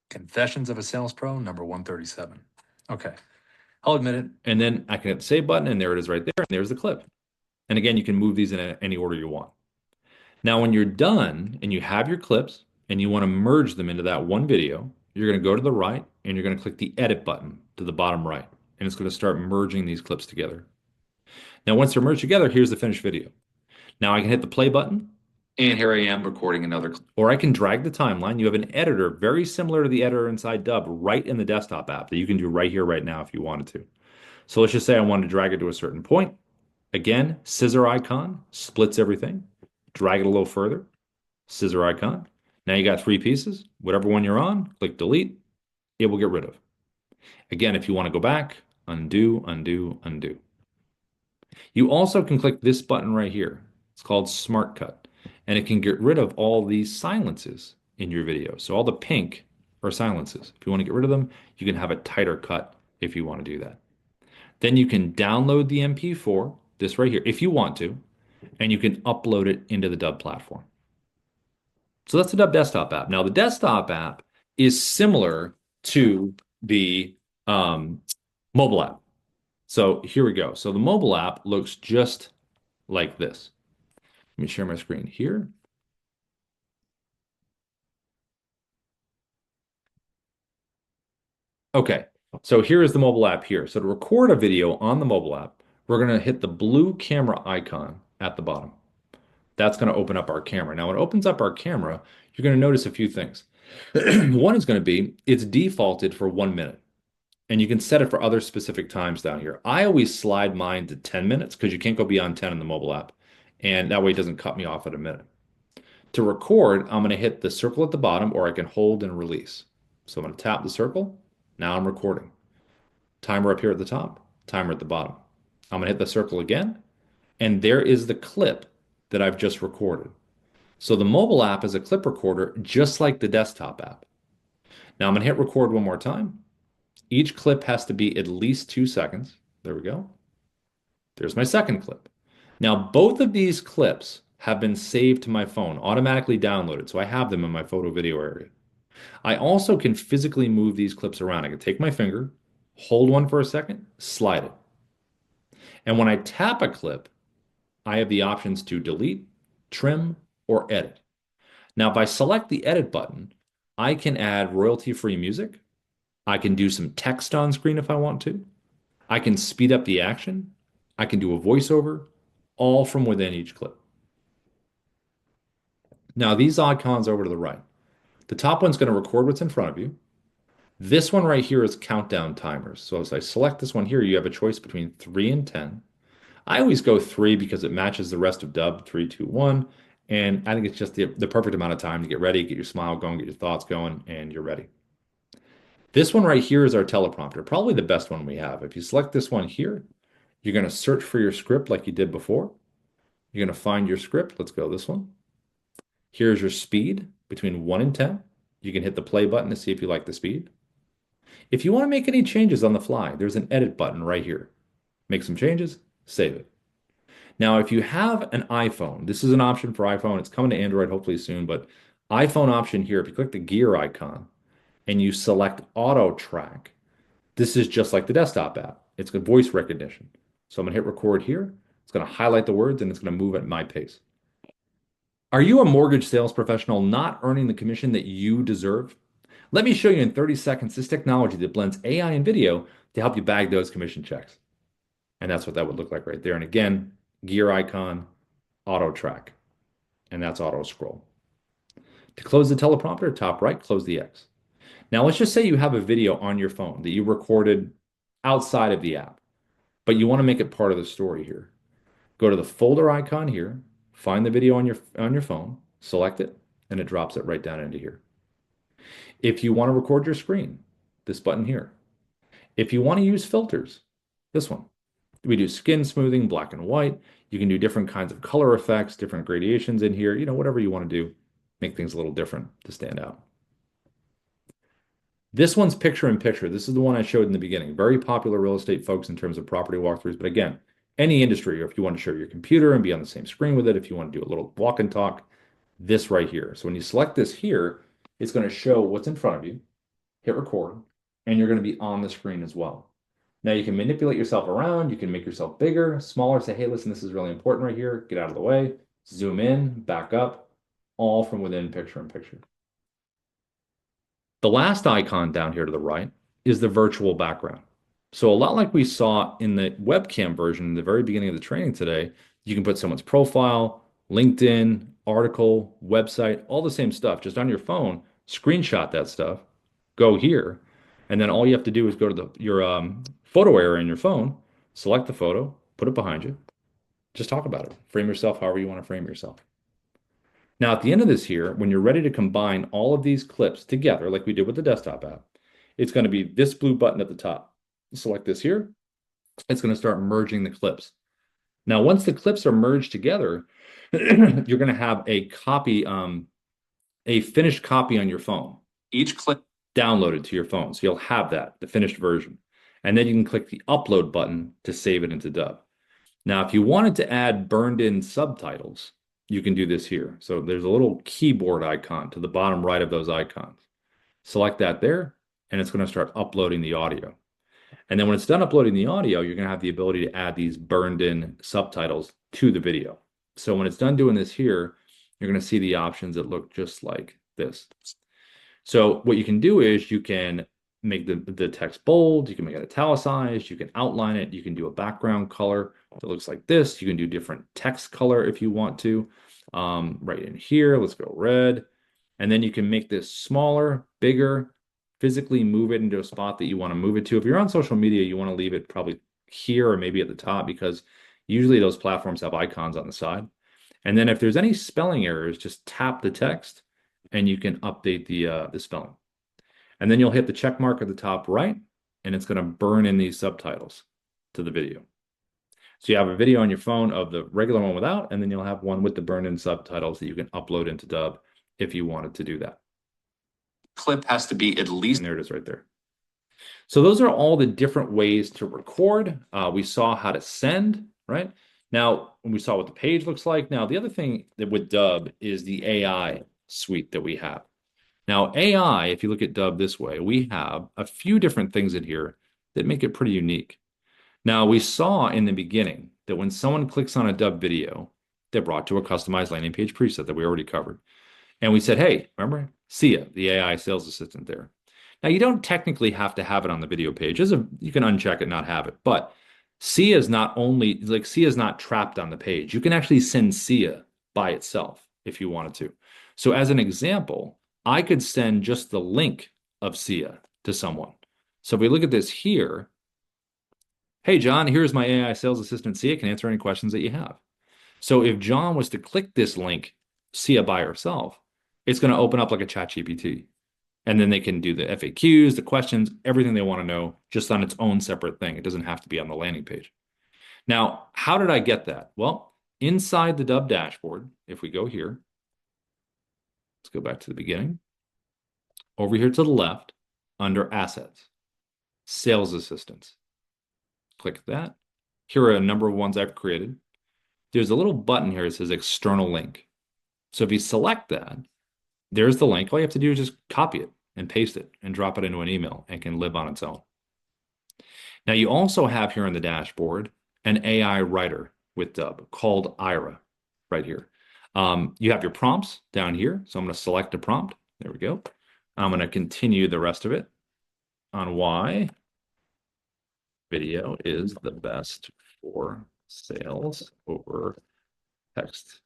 Confessions of a Sales Pro, number 137. Okay, I'll admit it. And then I can hit the save button, and there it is right there. And there's the clip. And again, you can move these in any order you want. Now, when you're done and you have your clips and you want to merge them into that one video, you're going to go to the right and you're going to click the edit button to the bottom right. And it's going to start merging these clips together. Now, once they're merged together, here's the finished video. Now I can hit the play button, and here I am recording another clip. Or I can drag the timeline. You have an editor very similar to the editor inside Dubb right in the desktop app that you can do right here, right now if you wanted to. So let's just say I wanted to drag it to a certain point. Again, scissor icon splits everything. Drag it a little further, scissor icon. Now you got 3 pieces. Whatever one you're on, click delete. It will get rid of. Again, if you want to go back, undo, undo, undo. You also can click this button right here. It's called Smart Cut, and it can get rid of all these silences in your video. So all the pink are silences. If you want to get rid of them, you can have a tighter cut if you want to do that. Then you can download the MP4, this right here, if you want to, and you can upload it into the Dubb platform. So that's the Dubb desktop app. Now, the desktop app is similar to the mobile app. So here we go. So the mobile app looks just like this. Let me share my screen here. Okay, so here is the mobile app here. So to record a video on the mobile app, we're going to hit the blue camera icon at the bottom. That's going to open up our camera. Now, when it opens up our camera, you're going to notice a few things. One is going to be it's defaulted for 1 minute, and you can set it for other specific times down here. I always slide mine to 10 minutes because you can't go beyond 10 in the mobile app, and that way it doesn't cut me off at a minute. To record, I'm going to hit the circle at the bottom, or I can hold and release. So I'm going to tap the circle. Now I'm recording. Timer up here at the top, timer at the bottom. I'm going to hit the circle again, and there is the clip that I've just recorded. So the mobile app is a clip recorder, just like the desktop app. Now I'm going to hit record one more time. Each clip has to be at least 2 seconds. There we go. There's my second clip. Now, both of these clips have been saved to my phone, automatically downloaded, so I have them in my photo video area. I also can physically move these clips around. I can take my finger, hold one for a second, slide it. And when I tap a clip, I have the options to delete, trim, or edit. Now, if I select the edit button, I can add royalty-free music. I can do some text on screen if I want to. I can speed up the action. I can do a voiceover, all from within each clip. Now, these icons over to the right. The top one's going to record what's in front of you. This one right here is countdown timers. So as I select this one here, you have a choice between 3 and 10. I always go 3 because it matches the rest of Dubb, 3, 2, 1. And I think it's just the perfect amount of time to get ready, get your smile going, get your thoughts going, and you're ready. This one right here is our teleprompter, probably the best one we have. If you select this one here, you're going to search for your script like you did before. You're going to find your script. Let's go this one. Here's your speed between 1 and 10. You can hit the play button to see if you like the speed. If you want to make any changes on the fly, there's an edit button right here. Make some changes, save it. Now, if you have an iPhone, this is an option for iPhone. It's coming to Android hopefully soon, but iPhone option here, if you click the gear icon and you select auto track, This is just like the desktop app. It's got voice recognition. So I'm going to hit record here. It's going to highlight the words and it's going to move at my pace. Are you a mortgage sales professional not earning the commission that you deserve? Let me show you in 30 seconds this technology that blends AI and video to help you bag those commission checks. And that's what that would look like right there. And again, gear icon, auto track, and that's auto scroll. To close the teleprompter, top right, close the X. Now let's just say you have a video on your phone that you recorded outside of the app, but you want to make it part of the story here. Go to the folder icon here, find the video on your phone, select it, and it drops it right down into here. If you want to record your screen, this button here. If you want to use filters, this one. We do skin smoothing, black and white. You can do different kinds of color effects, different gradations in here, whatever you want to do, make things a little different to stand out. This one's picture in picture. This is the one I showed in the beginning. Very popular real estate folks in terms of property walkthroughs. But again, any industry, or if you want to show your computer and be on the same screen with it, if you want to do a little walk and talk, this right here. So when you select this here, it's going to show what's in front of you, hit record, and you're going to be on the screen as well. Now you can manipulate yourself around. You can make yourself bigger, smaller, say, hey, listen, this is really important right here. Get out of the way, zoom in, back up, all from within picture in picture. The last icon down here to the right is the virtual background. So a lot like we saw in the webcam version in the very beginning of the training today, you can put someone's profile, LinkedIn, article, website, all the same stuff, just on your phone, screenshot that stuff, go here, and then all you have to do is go to your photo area in your phone, select the photo, put it behind you, just talk about it. Frame yourself however you want to frame yourself. Now, at the end of this here, when you're ready to combine all of these clips together, like we did with the desktop app, it's going to be this blue button at the top. Select this here. It's going to start merging the clips. Now, once the clips are merged together, you're going to have a copy, a finished copy on your phone. Each clip downloaded to your phone. So you'll have that, the finished version. And then you can click the upload button to save it into Dubb. Now, if you wanted to add burned in subtitles, you can do this here. So there's a little keyboard icon to the bottom right of those icons. Select that there, and it's going to start uploading the audio. And then when it's done uploading the audio, you're going to have the ability to add these burned in subtitles to the video. So when it's done doing this here, you're going to see the options that look just like this. So what you can do is you can make the text bold, you can make it italicized, you can outline it, you can do a background color that looks like this. You can do different text color if you want to. Right in here, let's go red. And then you can make this smaller, bigger, physically move it into a spot that you want to move it to. If you're on social media, you want to leave it probably here or maybe at the top, because usually those platforms have icons on the side. And then if there's any spelling errors, just tap the text and you can update the spelling. And then you'll hit the check mark at the top right, and it's going to burn in these subtitles to the video. So you have a video on your phone of the regular one without, and then you'll have one with the burn-in subtitles that you can upload into Dubb if you wanted to do that. Clip has to be at least, and there it is right there. So those are all the different ways to record. We saw how to send, right? Now, we saw what the page looks like. Now, the other thing that with Dubb is the AI suite that we have. Now, AI, if you look at Dubb this way, we have a few different things in here that make it pretty unique. Now, we saw in the beginning that when someone clicks on a Dubb video, they're brought to a customized landing page preset that we already covered. And we said, hey, remember, Sia, the AI sales assistant there. Now, you don't technically have to have it on the video page. You can uncheck it, not have it. But Sia is not only, like Sia is not trapped on the page. You can actually send Sia by itself if you wanted to. So as an example, I could send just the link of Sia to someone. So if we look at this here, hey, John, here's my AI sales assistant, Sia, can answer any questions that you have. So if John was to click this link, Sia by herself, it's going to open up like a chat GPT. And then they can do the FAQs, the questions, everything they want to know just on its own separate thing. It doesn't have to be on the landing page. Now, how did I get that? Well, inside the Dubb dashboard, if we go here, let's go back to the beginning. Over here to the left, under Assets, Sales Assistants. Click that. Here are a number of ones I've created. There's a little button here that says External Link. So if you select that, there's the link. All you have to do is just copy it and paste it and drop it into an email and can live on its own. Now you also have here on the dashboard an AI writer with Dubb called Ira right here. You have your prompts down here. So I'm going to select a prompt. There we go. I'm going to continue the rest of it on why video is the best for sales over text.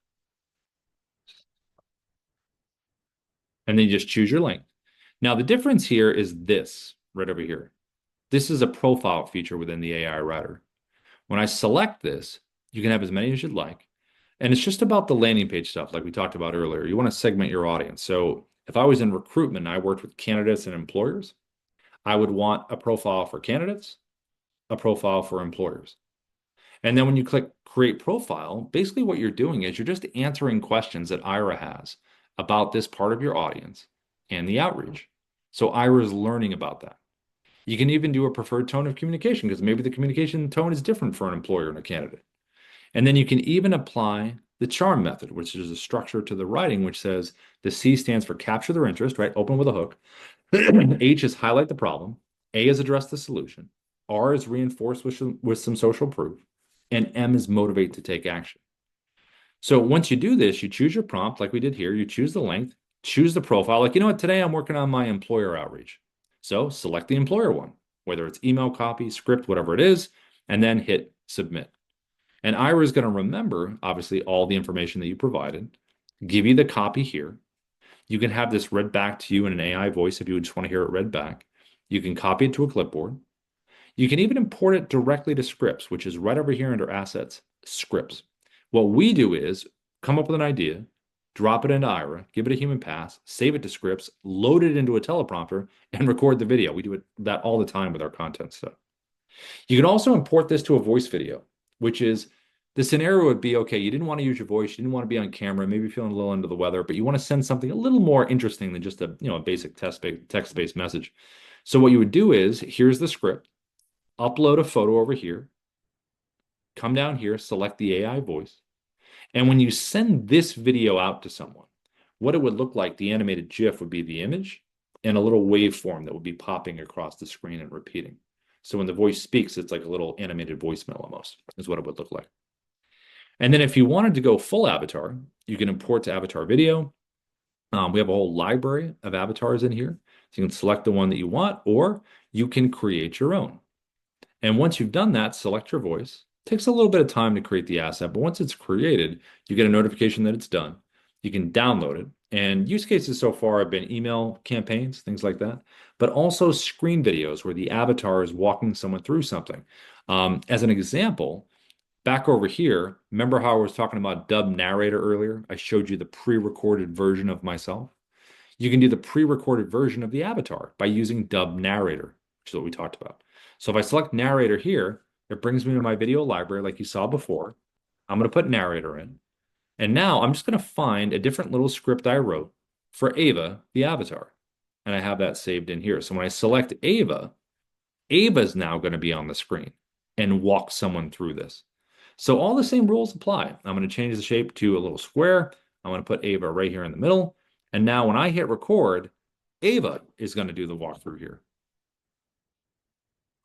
And then you just choose your length. Now the difference here is this right over here. This is a profile feature within the AI writer. When I select this, you can have as many as you'd like. And it's just about the landing page stuff like we talked about earlier. You want to segment your audience. So if I was in recruitment and I worked with candidates and employers, I would want a profile for candidates, a profile for employers. And then when you click create profile, basically what you're doing is you're just answering questions that Ira has about this part of your audience and the outreach. So Ira is learning about that. You can even do a preferred tone of communication because maybe the communication tone is different for an employer and a candidate. And then you can even apply the charm method, which is a structure to the writing, which says the C stands for capture their interest, right? Open with a hook. H is highlight the problem. A is address the solution. R is reinforce with some social proof. And M is motivate to take action. So once you do this, you choose your prompt like we did here. You choose the length, choose the profile. Like, you know what, today I'm working on my employer outreach. So select the employer one, whether it's email, copy, script, whatever it is, and then hit submit. And Ira is going to remember, obviously, all the information that you provided, give you the copy here. You can have this read back to you in an AI voice if you just want to hear it read back. You can copy it to a clipboard. You can even import it directly to scripts, which is right over here under assets, scripts. What we do is come up with an idea, drop it into Ira, give it a human pass, save it to scripts, load it into a teleprompter, and record the video. We do that all the time with our content stuff. You can also import this to a voice video, which is the scenario would be, okay, you didn't want to use your voice, you didn't want to be on camera, maybe feeling a little under the weather, but you want to send something a little more interesting than just a basic text-based message. So what you would do is, here's the script, upload a photo over here, come down here, select the AI voice. And when you send this video out to someone, what it would look like, the animated GIF would be the image and a little waveform that would be popping across the screen and repeating. So when the voice speaks, it's like a little animated voicemail almost, is what it would look like. And then if you wanted to go full avatar, you can import to avatar video. We have a whole library of avatars in here. So you can select the one that you want, or you can create your own. And once you've done that, select your voice. It takes a little bit of time to create the asset, but once it's created, you get a notification that it's done. You can download it. And use cases so far have been email campaigns, things like that, but also screen videos where the avatar is walking someone through something. As an example, back over here, remember how I was talking about Dubb narrator earlier? I showed you the pre-recorded version of myself. You can do the pre-recorded version of the avatar by using Dubb narrator, which is what we talked about. So if I select narrator here, it brings me to my video library like you saw before. I'm going to put narrator in. And now I'm just going to find a different little script I wrote for Ava, the avatar. And I have that saved in here. So when I select Ava, Ava's now going to be on the screen and walk someone through this. So all the same rules apply. I'm going to change the shape to a little square. I'm going to put Ava right here in the middle. And now when I hit record, Ava is going to do the walkthrough here.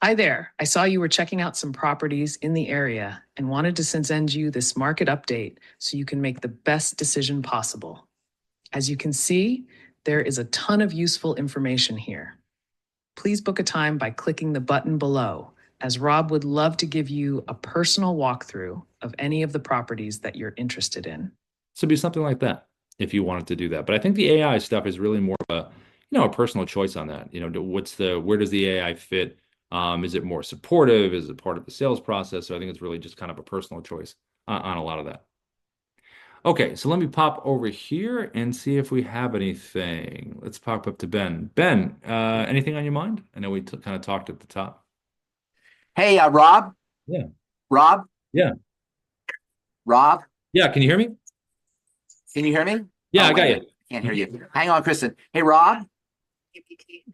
Hi there. I saw you were checking out some properties in the area and wanted to send you this market update so you can make the best decision possible. As you can see, there is a ton of useful information here. Please book a time by clicking the button below, as Rob would love to give you a personal walkthrough of any of the properties that you're interested in. So it'd be something like that if you wanted to do that. But I think the AI stuff is really more of a personal choice on that. Where does the AI fit? Is it more supportive? Is it part of the sales process? So I think it's really just kind of a personal choice on a lot of that. Okay, so let me pop over here and see if we have anything. Let's pop up to Ben. Ben, anything on your mind? I know we kind of talked at the top. Hey, Rob. Yeah. Rob. Yeah. Rob. Yeah, can you hear me? Can you hear me? Yeah, I got wait, you. I can't hear you. Hang on, Kristen. Hey, Rob.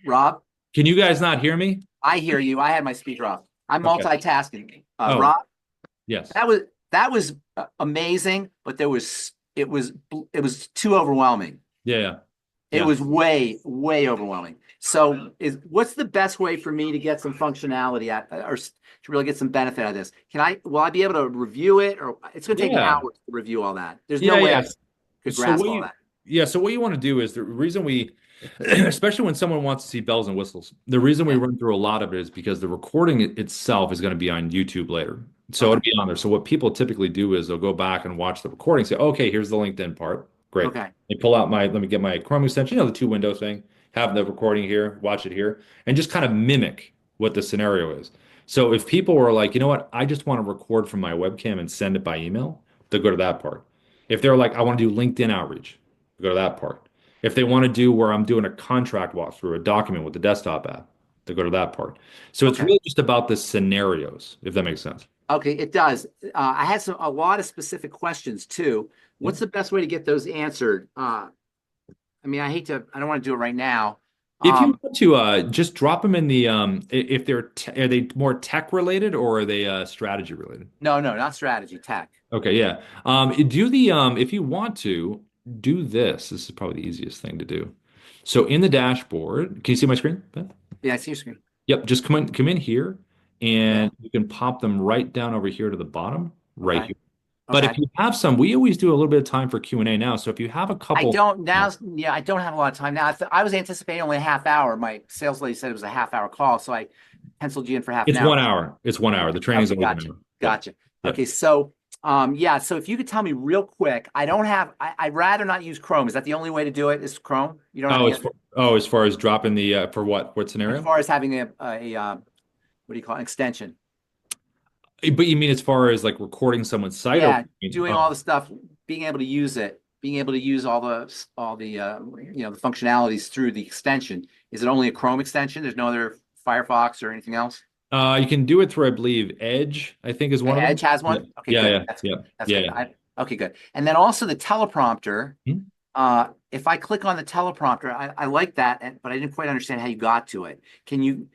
Rob. Can you guys not hear me? I hear you. I had my speaker off. I'm Okay. multitasking. Oh. Rob. Yes. That was amazing, but it was too overwhelming. Yeah. It was way overwhelming. So what's the best way for me to get some functionality to really get some benefit out of this? Will I be able to review it, or it's going to take me Yeah. hours to review all that? There's Yeah, no way yeah. I could So grasp what all you that. Yeah, so what you want to do is the reason especially when someone wants to see bells and whistles, the reason we Yeah. run through a lot of it is because the recording itself is going to be on YouTube later. So it'll Okay. be on there. So what people typically do is they'll go back and watch the recording, say, okay, here's the LinkedIn part. Great. Okay. They pull out let me get my Chrome extension, the two windows thing, have the recording here, watch it here, and just kind of mimic what the scenario is. So if people were like, you know what, I just want to record from my webcam and send it by email, they'll go to that part. If they're like, I want to do LinkedIn outreach, go to that part. If they want to do where I'm doing a contract walkthrough, a document with the desktop app, they go to that part. So it's Okay. really just about the scenarios, if that makes sense. Okay, it does. I had a lot of specific questions too. What's the best way to get those answered? I mean, I don't want to do it right now. If you want to just drop them in the if are they more tech related or are they strategy related? No, not strategy, tech. Okay, yeah. Do if you want to do this, this is probably the easiest thing to do. So in the dashboard, can you see my screen, Ben? Yeah, I see your screen. Yep, just come in here Yeah. and you can pop them right down over here to the bottom, right Okay. here. But if Okay. you have some, we always do a little bit of time for Q&A now. So if you have a I couple, don't now. Yeah, I don't have a lot of time now. I was anticipating only a half hour. My sales lady said it was a half-hour call, so I penciled you in for half an it's hour. 1 hour. It's 1 hour. The training's Okay, always gotcha. 1 hour. Yep. Gotcha. Yep. Okay, so yeah, so if you could tell me real quick, I'd rather not use Chrome. Is that the only way to do it? Is Chrome? You don't have Oh, any other, as far as dropping the for what? What as scenario? far as having what do you call it, an extension? But you mean as far as like recording someone's site or Yeah, doing all the stuff, being able to use it, being able to use all the the functionalities through the extension. Is it only a Chrome extension? There's no other Firefox or anything else? You can do it through, I believe, Edge, I think is one of them. Edge has Yeah. one? Okay, Yeah, good. yeah, That's yeah, good. That's yeah, good. yeah. Okay, good. And then also the teleprompter. Hmm? If I click on the teleprompter, I like that, but I didn't quite understand how you got to it. Can you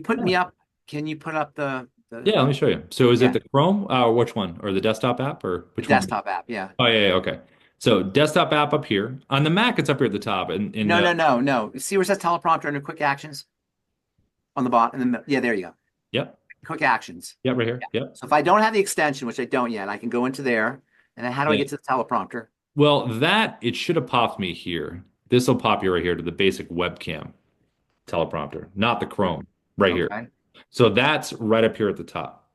put me up? Can you put up the Yeah, let me show you. So is it yeah, the Chrome, which one? Or the desktop app or the which one? desktop app? Yeah. Oh, yeah, yeah, okay. So desktop app up here. On the Mac, it's up here at the top. No. See where it says teleprompter under quick actions on the bottom? Yeah, there you go. Yep, Quick actions. yep, right here. Yeah. Yep. So if I don't have the extension, which I don't yet, I can go into there. And then how do I Yeah. get to the teleprompter? Well, it should have popped me here. This will pop you right here to the basic webcam teleprompter, not the Chrome, right here. Okay. So that's right up here at the top,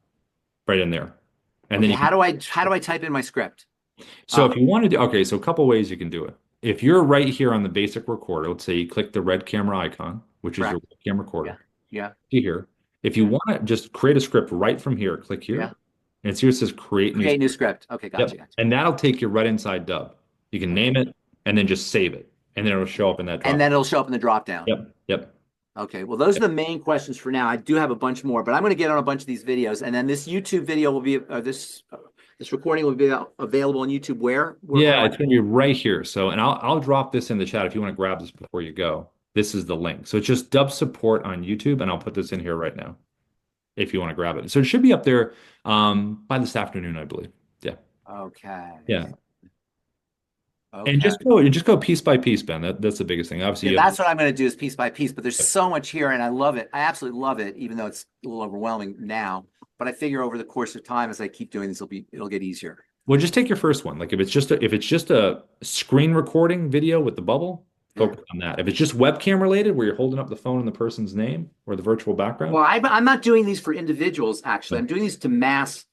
right in there. And then Okay. you can, How do I type in my script? so if you want to do, okay, so a couple ways you can do it. If you're right here on the basic recorder, let's say you click the red camera icon, which is your Correct. webcam recorder. Yeah. See here. If you Yeah. want to just create a script right from here, click here. Yeah. And see where it says create new Create new script. Okay, Yep. gotcha. And that'll take you right inside Dubb. You can name it and then just save it. And then it'll show up in that drop. And then it'll show up in the drop down. Yep. Yep. Okay, well, those are the main questions for now. I do have a bunch more, but I'm going to get on a bunch of these videos, and then this YouTube video will be this recording will be available on YouTube. Where Yeah, it's going to be right here. So, and I'll drop this in the chat if you want to grab this before you go. This is the link. So it's just Dubb support on YouTube, and I'll put this in here right now if you want to grab it. So it should be up there by this afternoon, I believe. Yeah. Okay. Yeah. Okay. And just go piece by piece, Ben. That's the biggest thing. Obviously, Yeah, that's what I'm going to do is piece by piece, but there's so much here and I love it. I absolutely love it, even though it's a little overwhelming now. But I figure over the course of time, as I keep doing this, it'll get easier. well, just take your first one. Like if it's just a screen recording video with the bubble, focus on that. If it's just webcam related, where you're holding up the phone and the person's name or the virtual background. Well, I'm not doing these for individuals, actually. I'm doing these to mass.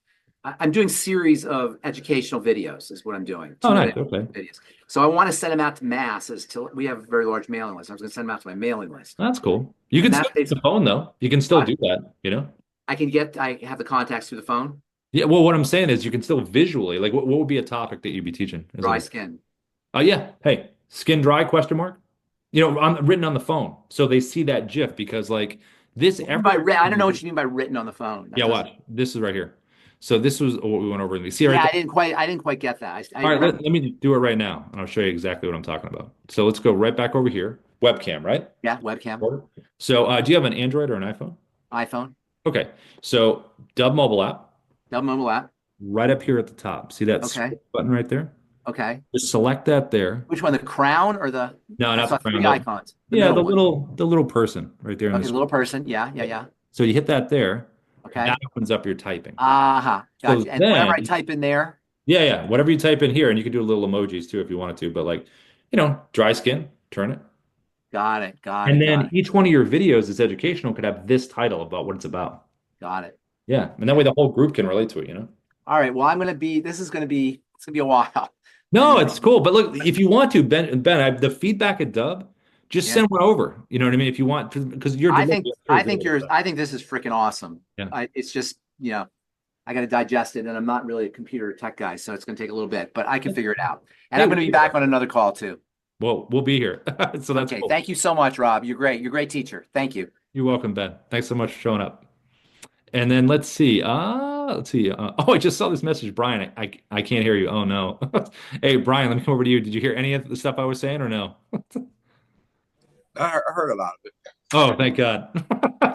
I'm doing series of educational videos is what I'm doing. Oh, nice. 2 minute Okay. videos. So I want to send them out to masses till we have a very large mailing list. I was going to send them out to my mailing list. That's cool. You can And still use the phone though. You can still What? do that, you know? I have the contacts through the phone. Yeah, well, what I'm saying is you can still visually, like what would be a topic that you'd be teaching? Dry skin. Oh yeah. Hey, skin dry question mark? Written on the phone. So they see that GIF because like this I don't know what you mean by written on the phone. Yeah, watch. This is right here. So this was what we went over in the see right Yeah, there? I didn't quite get that. All right, let me do it right now, and I'll show you exactly what I'm talking about. So let's go right back over here. Webcam, right? Yeah, webcam, So do you have an Android or an iPhone? iPhone, Okay. So Dubb mobile app, Dubb mobile app. right up here at the top. See that Okay. button right there? Okay. Just select that there. Which one, the crown or the, No, I not the saw crown. three icons, the Yeah, middle one. the little person right there in Okay, the the screen. little person. Yeah, yeah, yeah. So you hit that there. That Okay. opens up your typing. Gotcha. So And whatever I then, type in there, yeah, whatever you type in here, and you can do little emojis too if you wanted to, but like, dry skin, turn it. got it, got And it, then got it, each one of your videos that's educational could have this title about what it's about. got it. Yeah. And that way Okay. the whole group can relate to it. All right. Well, it's gonna be a while. And No, it's cool. But look, if you want to, Ben, the feedback at Dubb, just yeah, send one over. You know what I mean? If you want, because your delivery is very good with stuff. I think this is freaking awesome. Yeah. It's just, I got to digest it, and I'm not really a computer tech guy, so it's going to take a little bit, but I can figure it out. And Hey, I'm going to be back on another call too. well, we'll be here. So that's Okay. cool. Thank you so much, Rob. You're great. You're a great teacher. Thank you. You're welcome, Ben. Thanks so much for showing up. And then let's see. Let's see. Oh, I just saw this message, Brian. I can't hear you. Oh no. Hey, Brian, let me come over to you. Did you hear any of the stuff I was saying or no? I heard a lot of it. Oh, thank God.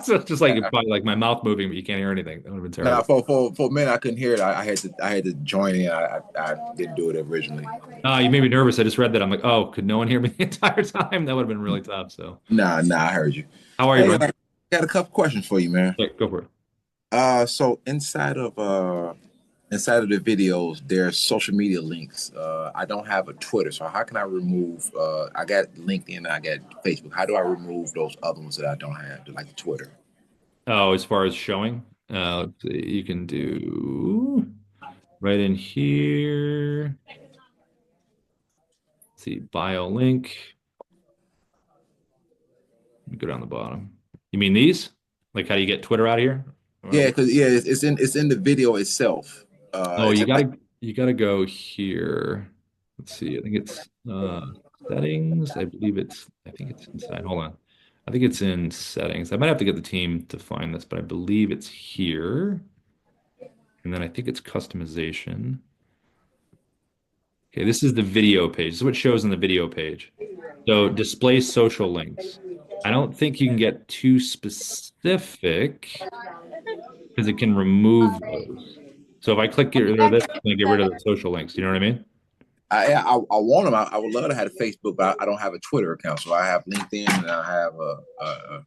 So it's just like probably like my mouth moving, but you can't hear anything. That would have been Now, terrible. for a minute, I couldn't hear it. I had to join in. I didn't do it originally. You made me nervous. I just read that. I'm like, oh, could no one hear me the entire time? That would have been really tough. So, Nah, I heard you. how are you, Hey, Brian? I got a couple questions for you, man. Yeah, go for it. So inside of the videos, there's social media links. I don't have a Twitter, so how can I remove? I got LinkedIn, and I got Facebook. How do I remove those other ones that I don't have, like the Twitter? Oh, as far as showing, let's see, you can do right in here. Let's see, bio link. Go down the bottom. You mean these? Like how do you get Twitter out of here? Yeah, because it's in the video itself. Oh, It's like you gotta go here. Let's see. I think it's settings. I think it's inside. Hold on. I think it's in settings. I might have to get the team to find this, but I believe it's here. And then I think it's customization. Okay, this is the video page. This is what shows on the video page. So display social links. I don't think you can get too specific because it can remove those. So if I click get rid of this, it's going to get rid of the social links. Do you know what I mean? I want them. I would love to have a Facebook, but I don't have a Twitter account. So I have LinkedIn and I have a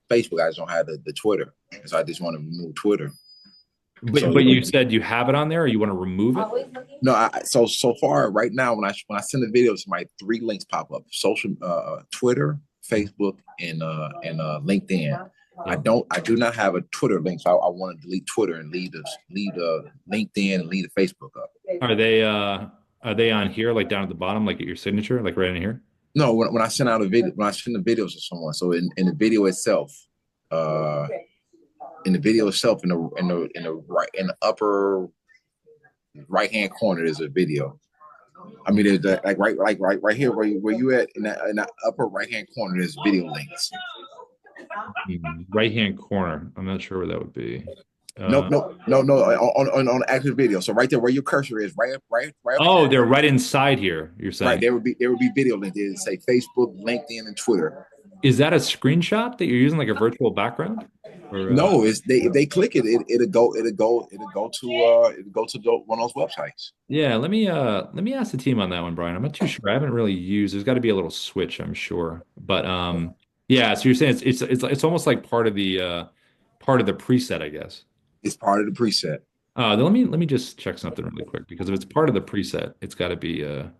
Facebook. I just don't have the Twitter. So I just want to remove Twitter. So But you said you have it on there or you want to remove it? no, so far right now when I send the videos, my three links pop up: social, Twitter, Facebook, and LinkedIn. I do not have a Twitter link, so I want to delete Twitter and leave LinkedIn and leave the Facebook up. Are they on here like down at the bottom, like at your signature, like right in here? No, when I send out a video, when I send the videos to someone, so in the video itself, uh, in the video itself, in the upper right hand corner, there's a video. I mean, there's like right here where you at in that upper right hand corner, there's video links. Right hand corner. I'm not sure where that would be. No, on active video. So right there where your cursor is, right. Oh, they're right inside here, you're Right, saying. there would be video links. It say Facebook, LinkedIn, and Twitter. Is that a screenshot that you're using like a virtual background? Or No, it's if they click it, it'll go to one of those websites. yeah, let me ask the team on that one, Brian. I'm not too sure. I haven't really used. There's got to be a little switch, I'm sure. But yeah, so you're saying it's almost like part of the preset, I guess. It's part of the preset. Then let me just check something really quick because if it's part of the preset, it's got to be a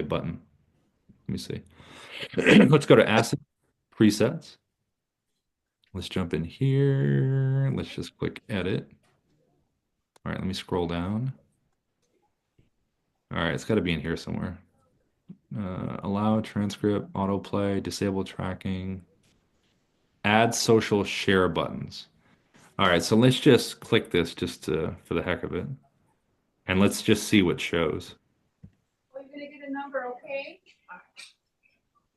button. Let me see. Let's go to asset presets. Let's jump in here. Let's just click edit. All right, let me scroll down. All right, it's got to be in here somewhere. Allow transcript, autoplay, disable tracking, add social share buttons. All right, so let's just click this for the heck of it. And let's just see what shows. Well, you're gonna get a number, okay?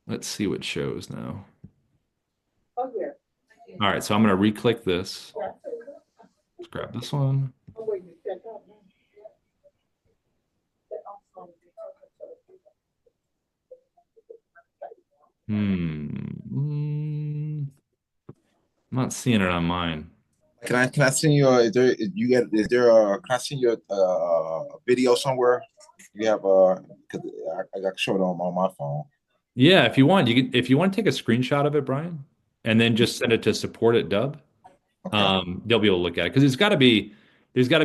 Let's see what shows now. Oh, here. All right, so I'm going to re-click this. Let's grab this one. Oh, wait, you said that. I'm not seeing it on mine. Can I send you? Is there you get? Is there? Can I send you a video somewhere? You have because I got showed on my phone. Yeah, if you want, if you want to take a screenshot of it, Brian, and then just send it to support at Dubb. Okay. They'll be able to look at it because there's got to be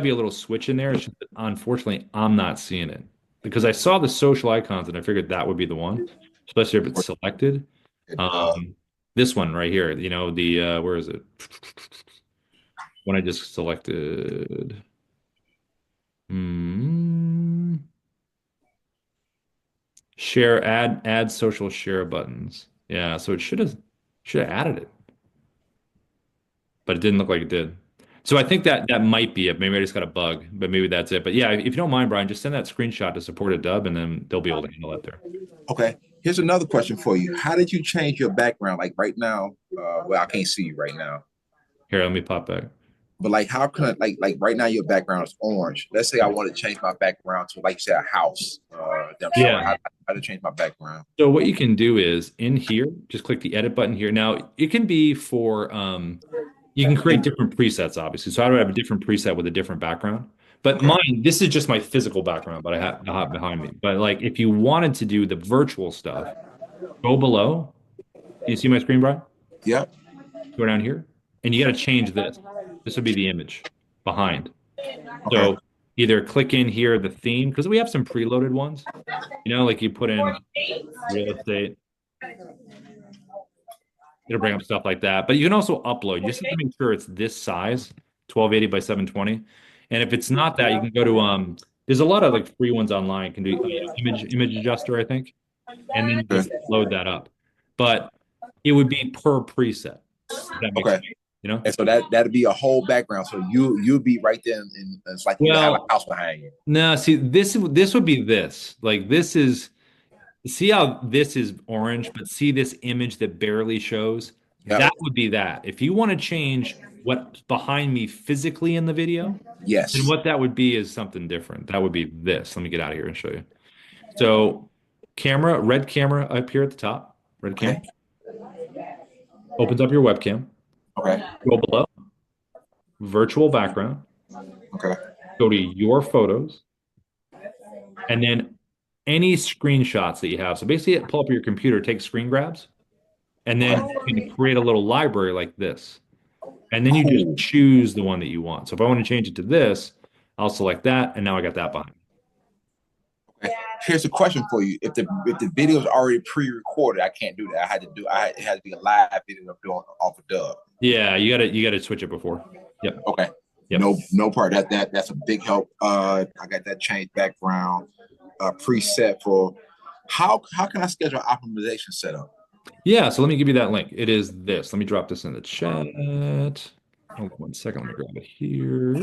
a little switch in there. It's just that unfortunately, I'm not seeing it because I saw the social icons and I figured that would be the one, especially if it's selected. It, Um, this one right here, the where is it? When I just selected, hmm, share, add social share buttons. Yeah, so it should have added it, but it didn't look like it did. So I think that might be it. Maybe I just got a bug, but maybe that's it. But yeah, if you don't mind, Brian, just send that screenshot to support a Dubb, and then they'll be able to handle it there. okay. Here's another question for you. How did you change your background? Like right now, well, I can't see you right now, Here, let me pop back. but like, how can I like right now your background is orange. Let's say I want to change my background to like say a house. I'm showing Yeah. how to change my background. So what you can do is in here, just click the edit button here. Now it can be for you can create different presets, obviously. So I would have a different preset with a different background. But Okay. mine, this is just my physical background, but I have behind me. But like if you wanted to do the virtual stuff, go below. Do you see my screen, Brian? Yep. Go down here, and you got to change this. This would be the image behind. Okay. So either click in here the theme because we have some preloaded ones. Like you put in real estate. It'll bring up stuff like that. But you can also upload. You just have to make sure it's this size, 1280 by 720. And if it's not that, you can go to there's a lot of like free ones online. You can do image adjuster, I think, and then you Okay. just load that up. But it would be per preset. If that makes Okay. sense, And so that'd be a whole background. So you'll be right there, and it's like you have a Well, house behind you. no, see, this would be this. Like this is see how this is orange, but see this image that barely shows? Yep. That would be that. If you want to change what's behind me physically in the video, then Yes. what that would be is something different. That would be this. Let me get out of here and show you. So red camera up here at the top, red camera, Okay. opens up your webcam. Okay. Go below, virtual background, Okay. go to your photos, and then any screenshots that you have. So basically pull up your computer, take screen grabs, and then you can create a little library like this. And then you just Cool. choose the one that you want. So if I want to change it to this, I'll select that, and now I got that behind. Okay. Here's a question for you. If the video is already pre-recorded, I can't do that. It has to be a live video I'm doing off of Dubb. Yeah, you gotta switch it before. Yep. Okay. Yep. No part. That's a big help. I got that change background preset for how can I schedule optimization setup? Yeah, so let me give you that link. It is this. Let me drop this in the chat. Hold on one second. Let me grab it here.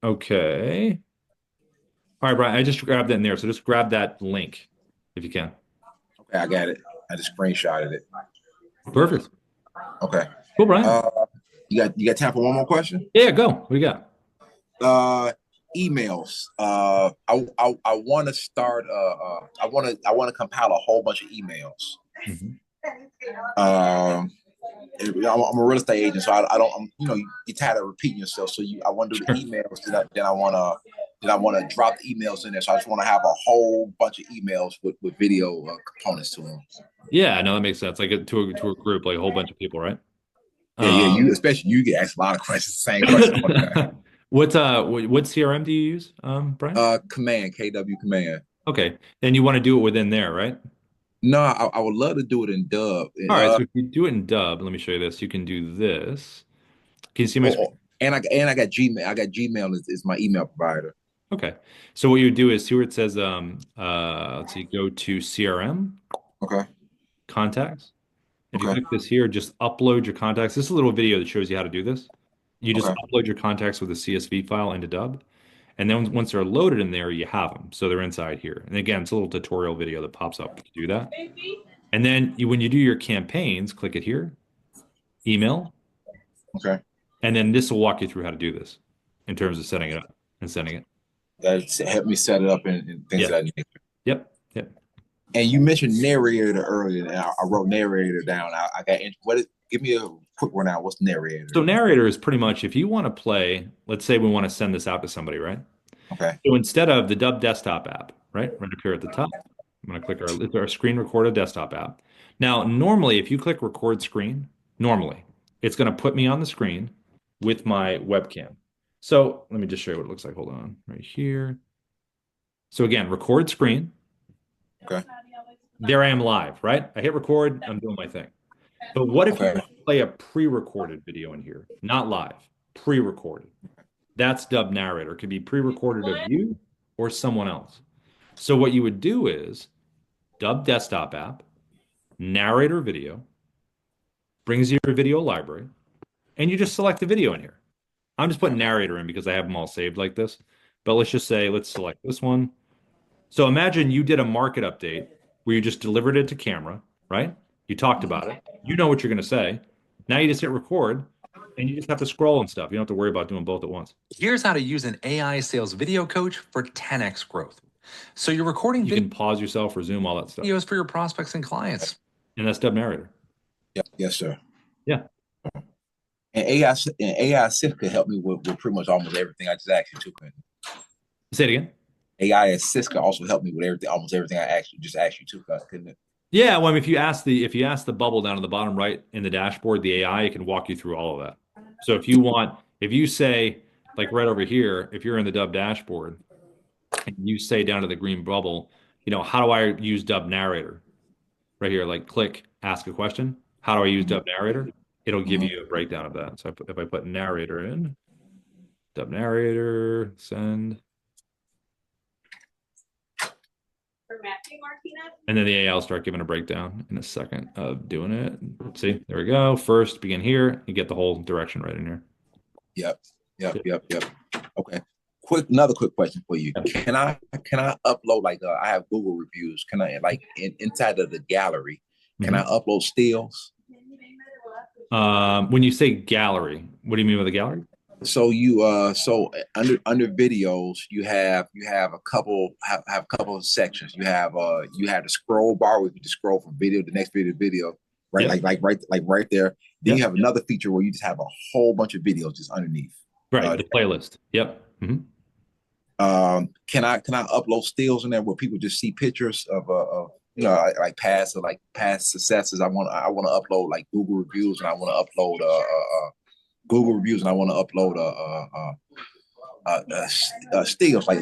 Okay. All right, Brian, I just grabbed that in there. So just grab that link if you can. Okay, I got it. I just screenshotted it. Perfect. Okay. Cool, Brian. You got time for one more question? Yeah, go. What do you got? Emails. I want to start. I want to compile a whole bunch of emails. Mhm. I'm a real estate agent, so I don't. You're tired of repeating yourself. So I want to do the emails. Then I want to drop the emails in there. So I just want to have a whole bunch of emails with video components to them. Yeah, no, that makes sense. Like to a group, like a whole bunch of people, right? Yeah. You get asked a lot of questions. Same question. What CRM do you use, Brian? Command, KW Command. Okay, then you want to do it within there, right? No, I would love to do it in Dubb. All right, so if you do it in Dubb, let me show you this. You can do this. Can you see my screen? And I got Gmail. I got Gmail is my email provider. Okay, so what you would do is see where it says, let's see, go to CRM, Okay. contacts. If you Okay. click this here, just upload your contacts. This is a little video that shows you how to do this. You just Okay. upload your contacts with a CSV file into Dubb. And then once they're loaded in there, you have them. So they're inside here. And again, it's a little tutorial video that pops up to do that. And then when you do your campaigns, click it here, email, Okay. and then this will walk you through how to do this in terms of setting it up and sending it. That's helped me set it up and things Yeah. of that nature. Yep. And you mentioned narrator earlier, and I wrote narrator down. I got give me a quick rundown. What's narrator? So narrator is pretty much if you want to play, let's say we want to send this out to somebody, right? Okay. So instead of the Dubb desktop app, right up here at the top, I'm going to click it's our screen recorder desktop app. Now, normally, if you click record screen, normally it's going to put me on the screen with my webcam. So let me just show you what it looks like. Hold on, right here. So again, record screen. Okay. There I am live, right? I hit record, I'm doing my thing. But what if you Okay. play a pre-recorded video in here? Not live, pre-recorded. That's Dubb narrator. It could be pre-recorded of you or someone else. So what you would do is Dubb desktop app, narrator video, brings you your video library, and you just select the video in here. I'm just putting narrator in because I have them all saved like this. But let's just say, let's select this one. So imagine you did a market update where you just delivered it to camera, right? You talked about it. You know what you're going to say. Now you just hit record and you just have to scroll and stuff. You don't have to worry about doing both at once. Here's how to use an AI sales video coach for 10x growth. So you're recording You can pause yourself, resume, all that stuff. videos for your prospects and clients. And that's Dubb narrator. Yep. Yes, sir. Yeah. And AI assist could help me with pretty much almost everything I just asked you to. Say it again. AI assist could also help me with everything, almost everything I just asked you to, couldn't it? Yeah, well, I mean, if you ask the bubble down at the bottom right in the dashboard, the AI, it can walk you through all of that. So if you say, like right over here, if you're in the Dubb dashboard and you say down to the green bubble, how do I use Dubb narrator? Right here, like click, ask a question. How do I use Dubb narrator? It'll give you a breakdown of that. So if I put narrator in, Dubb narrator, send. For matching, Martina? And then the AI will start giving a breakdown in a second of doing it. See, there we go. First, begin here. You get the whole direction right in here. Yep. Okay. Another quick question for you. Can I upload I have Google reviews? Can I inside of the gallery? Can I upload stills? When you say gallery, what do you mean by the gallery? So under videos you have a couple of sections. You have the scroll bar where you just scroll from video to next video, right? Yeah. Like right there. Then Yeah. you have another feature where you just have a whole bunch of videos just underneath. Right, the playlist. Yep. Mm-hmm. Can I upload stills in there where people just see pictures of past successes? I want to upload like Google reviews, and I want to upload stills like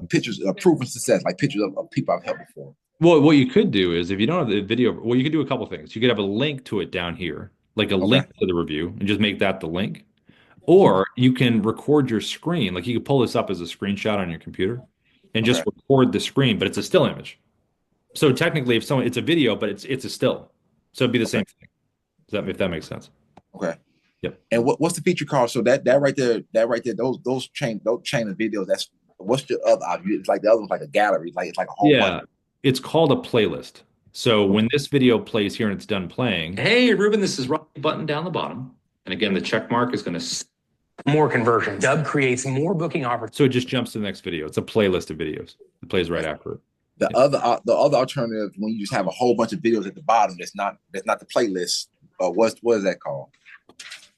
pictures of proven success, like pictures of people I've helped before. Well, what you could do is if you don't have the video, well, you could do a couple things. You could have a link to it down here, like a link to the review, and just make that the link. Or you can record your screen. Like you could pull this up as a screenshot on your computer and just record the screen, but it's a still image. So technically, it's a video, but it's a still. So it'd be the same thing. If that makes sense. Okay. Yep. And what's the feature called? So that right there, those chain of videos. That's what's the other option? It's like the other one's like a gallery, it's like a whole bunch. It's called a playlist. So when this video plays here and it's done playing, hey Ruben, this is Rocky button down the bottom, and again the check mark is going to more conversion. Dubb creates more booking opportunities. So it just jumps to the next video. It's a playlist of videos. It plays right after it. The other alternative, when you just have a whole bunch of videos at the bottom, that's not the playlist. What is that called?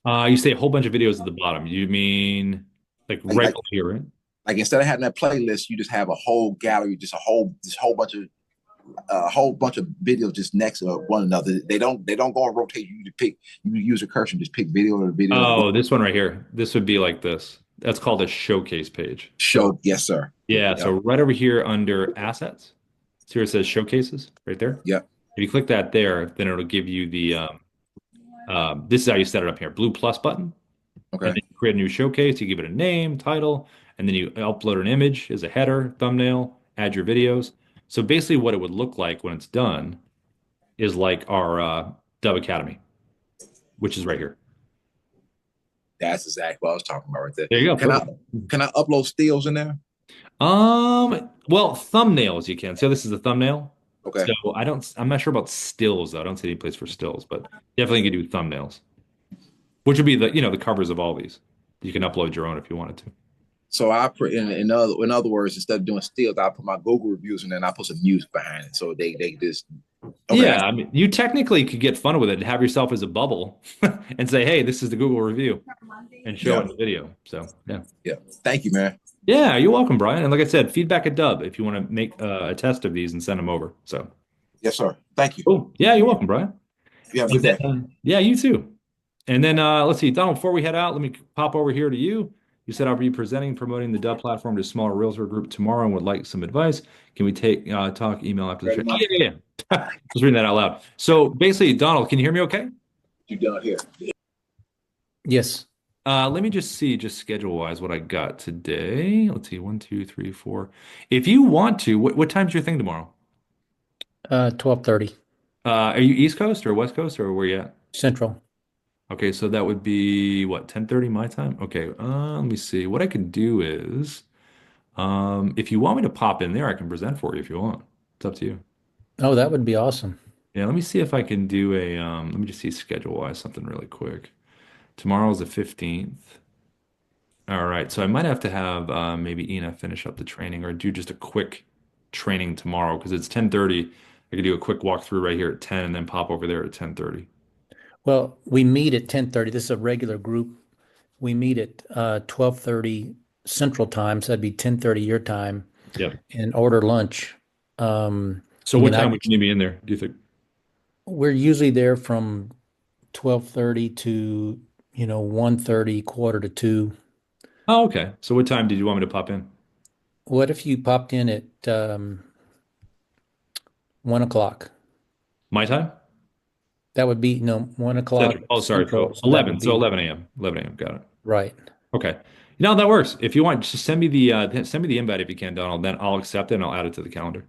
You say a whole bunch of videos at the bottom. You mean like right here, right? Like instead of having that playlist, you just have a whole gallery, just a whole bunch of videos just next to one another. They don't go in rotation. You use a cursor and just pick video or video. Oh, this one right here. This would be like this. That's called a showcase page. Yes, sir. Yeah. Yep. So right over here under assets, see where it says showcases right there? Yep. If you click that there, then it'll give you the this is how you set it up here. Blue plus button. Okay. And then you create a new showcase. You give it a name, title, and then you upload an image as a header, thumbnail, add your videos. So basically what it would look like when it's done is like our Dubb Academy, which is right here. That's exactly what I was talking about right there. There you go. Can I upload stills in there? Well, thumbnails you can. So this is the thumbnail. Okay. So I'm not sure about stills though. I don't see any place for stills, but definitely you can do thumbnails, which would be the covers of all these. You can upload your own if you wanted to. So I put in other words, instead of doing stills, I put my Google reviews and then I put some music behind it. So they just Yeah, I mean, you technically could get fun with it and have yourself as a bubble and say, hey, this is the Google review and show it in the video. So yeah. Thank you, man. Yeah, you're welcome, Brian. And like I said, feedback at Dubb if you want to make a test of these and send them over. So, Yes, sir. Thank you. cool. Yeah, you're welcome, Brian. You have a And good then, day. yeah, you too. And then let's see, Donald, before we head out, let me pop over here to you. You said I'll be presenting, promoting the Dubb platform to a smaller realtor group tomorrow and would like some advice. Can we take talk email after the show? Ready, Oh, Mike? yeah. Just reading that out loud. So basically, Donald, can you hear me okay? You done here? Yes. Let me just see, just schedule wise, what I got today. Let's see, 1, 2, 3, 4. If you want to, what time's your thing tomorrow? 12:30 Are you East Coast or West Coast or where you at? Central. Okay, so that would be what, 10:30 my time? Okay, let me see. What I can do is, if you want me to pop in there, I can present for you if you want. It's up to you. Oh, that would be awesome. Yeah, let me see if I can do a, let me just see schedule wise something really quick. Tomorrow's the 15th. All right, so I might have to have maybe Ina finish up the training or do just a quick training tomorrow because it's 10:30. I could do a quick walkthrough right here at 10 and then pop over there at 10:30. Well, we meet at 10:30. This is a regular group. We meet at 12:30 Central Time, so that'd be 10:30 your time, Yep. and order lunch. Um, So I what mean, time would you need me in there, do you think? we're usually there from 12:30 to 1:30, quarter to 2. Oh, okay. So what time did you want me to pop in? What if you popped in at 1 o'clock? My time? That would be, no, 1 o'clock Central. Oh, sorry. Central. So So that 11. would So be 11 a.m. 11 a.m. Got it. right. Okay. That works. If you want, just send me the invite if you can, Donald. Then I'll accept it and I'll add it to the calendar.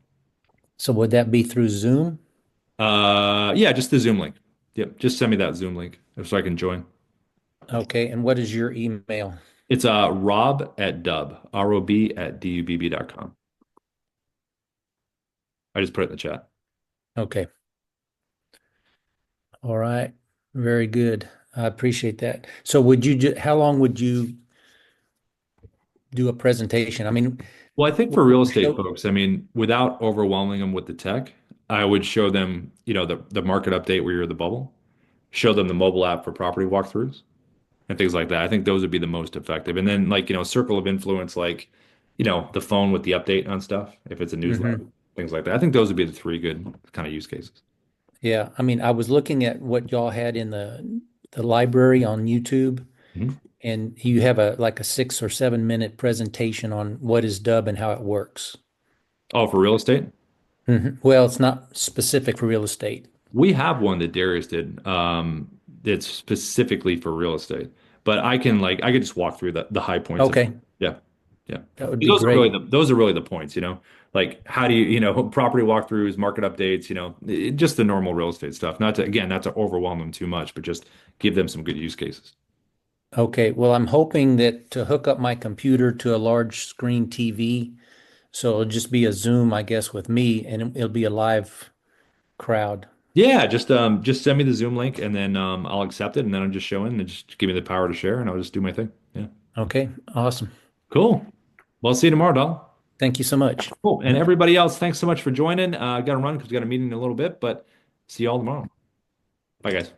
So would that be through Zoom? Yeah, just the Zoom link. Yep. Just send me that Zoom link so I can join. Okay. And what is your email? It's Rob at Dubb, ROB@DUBB.com. I just put it in the chat. Okay. All right. Very good. I appreciate that. So how long would you do a presentation? I mean, Well, I think would for real you estate show, folks, I mean, without overwhelming them with the tech, I would show them, the market update where you're the bubble, show them the mobile app for property walkthroughs and things like that. I think those would be the most effective. And then like, circle of influence, like, the phone with the update on stuff, if it's a newsletter, Mhm. things like that. I think those would be the three good kind of use cases. Yeah. I mean, I was looking at what y'all had in the library on YouTube, Mhm. and you have like a 6 or 7 minute presentation on what is Dubb and how it works. Oh, for real estate? Well, it's not specific for real estate. We have one that Darius did. It's specifically for real estate, but I could just walk through the high points of it. Okay. Yeah, yeah. That would be Those are really great. the points. Like how do property walkthroughs, market updates. Just the normal real estate stuff. Not to overwhelm them too much, but just give them some good use cases. Okay. Well, I'm hoping that to hook up my computer to a large screen TV, so it'll just be a Zoom, I guess, with me, and it'll be a live crowd. Yeah, just send me the Zoom link and then I'll accept it and then I'll just show in and just give me the power to share and I'll just do my thing. Yeah, Okay. Awesome. cool. Well, I'll see you tomorrow, Dal. Thank you so much. Cool. And everybody else, thanks so much for joining. I got to run because we got a meeting in a little bit, but see you all tomorrow. Bye, guys.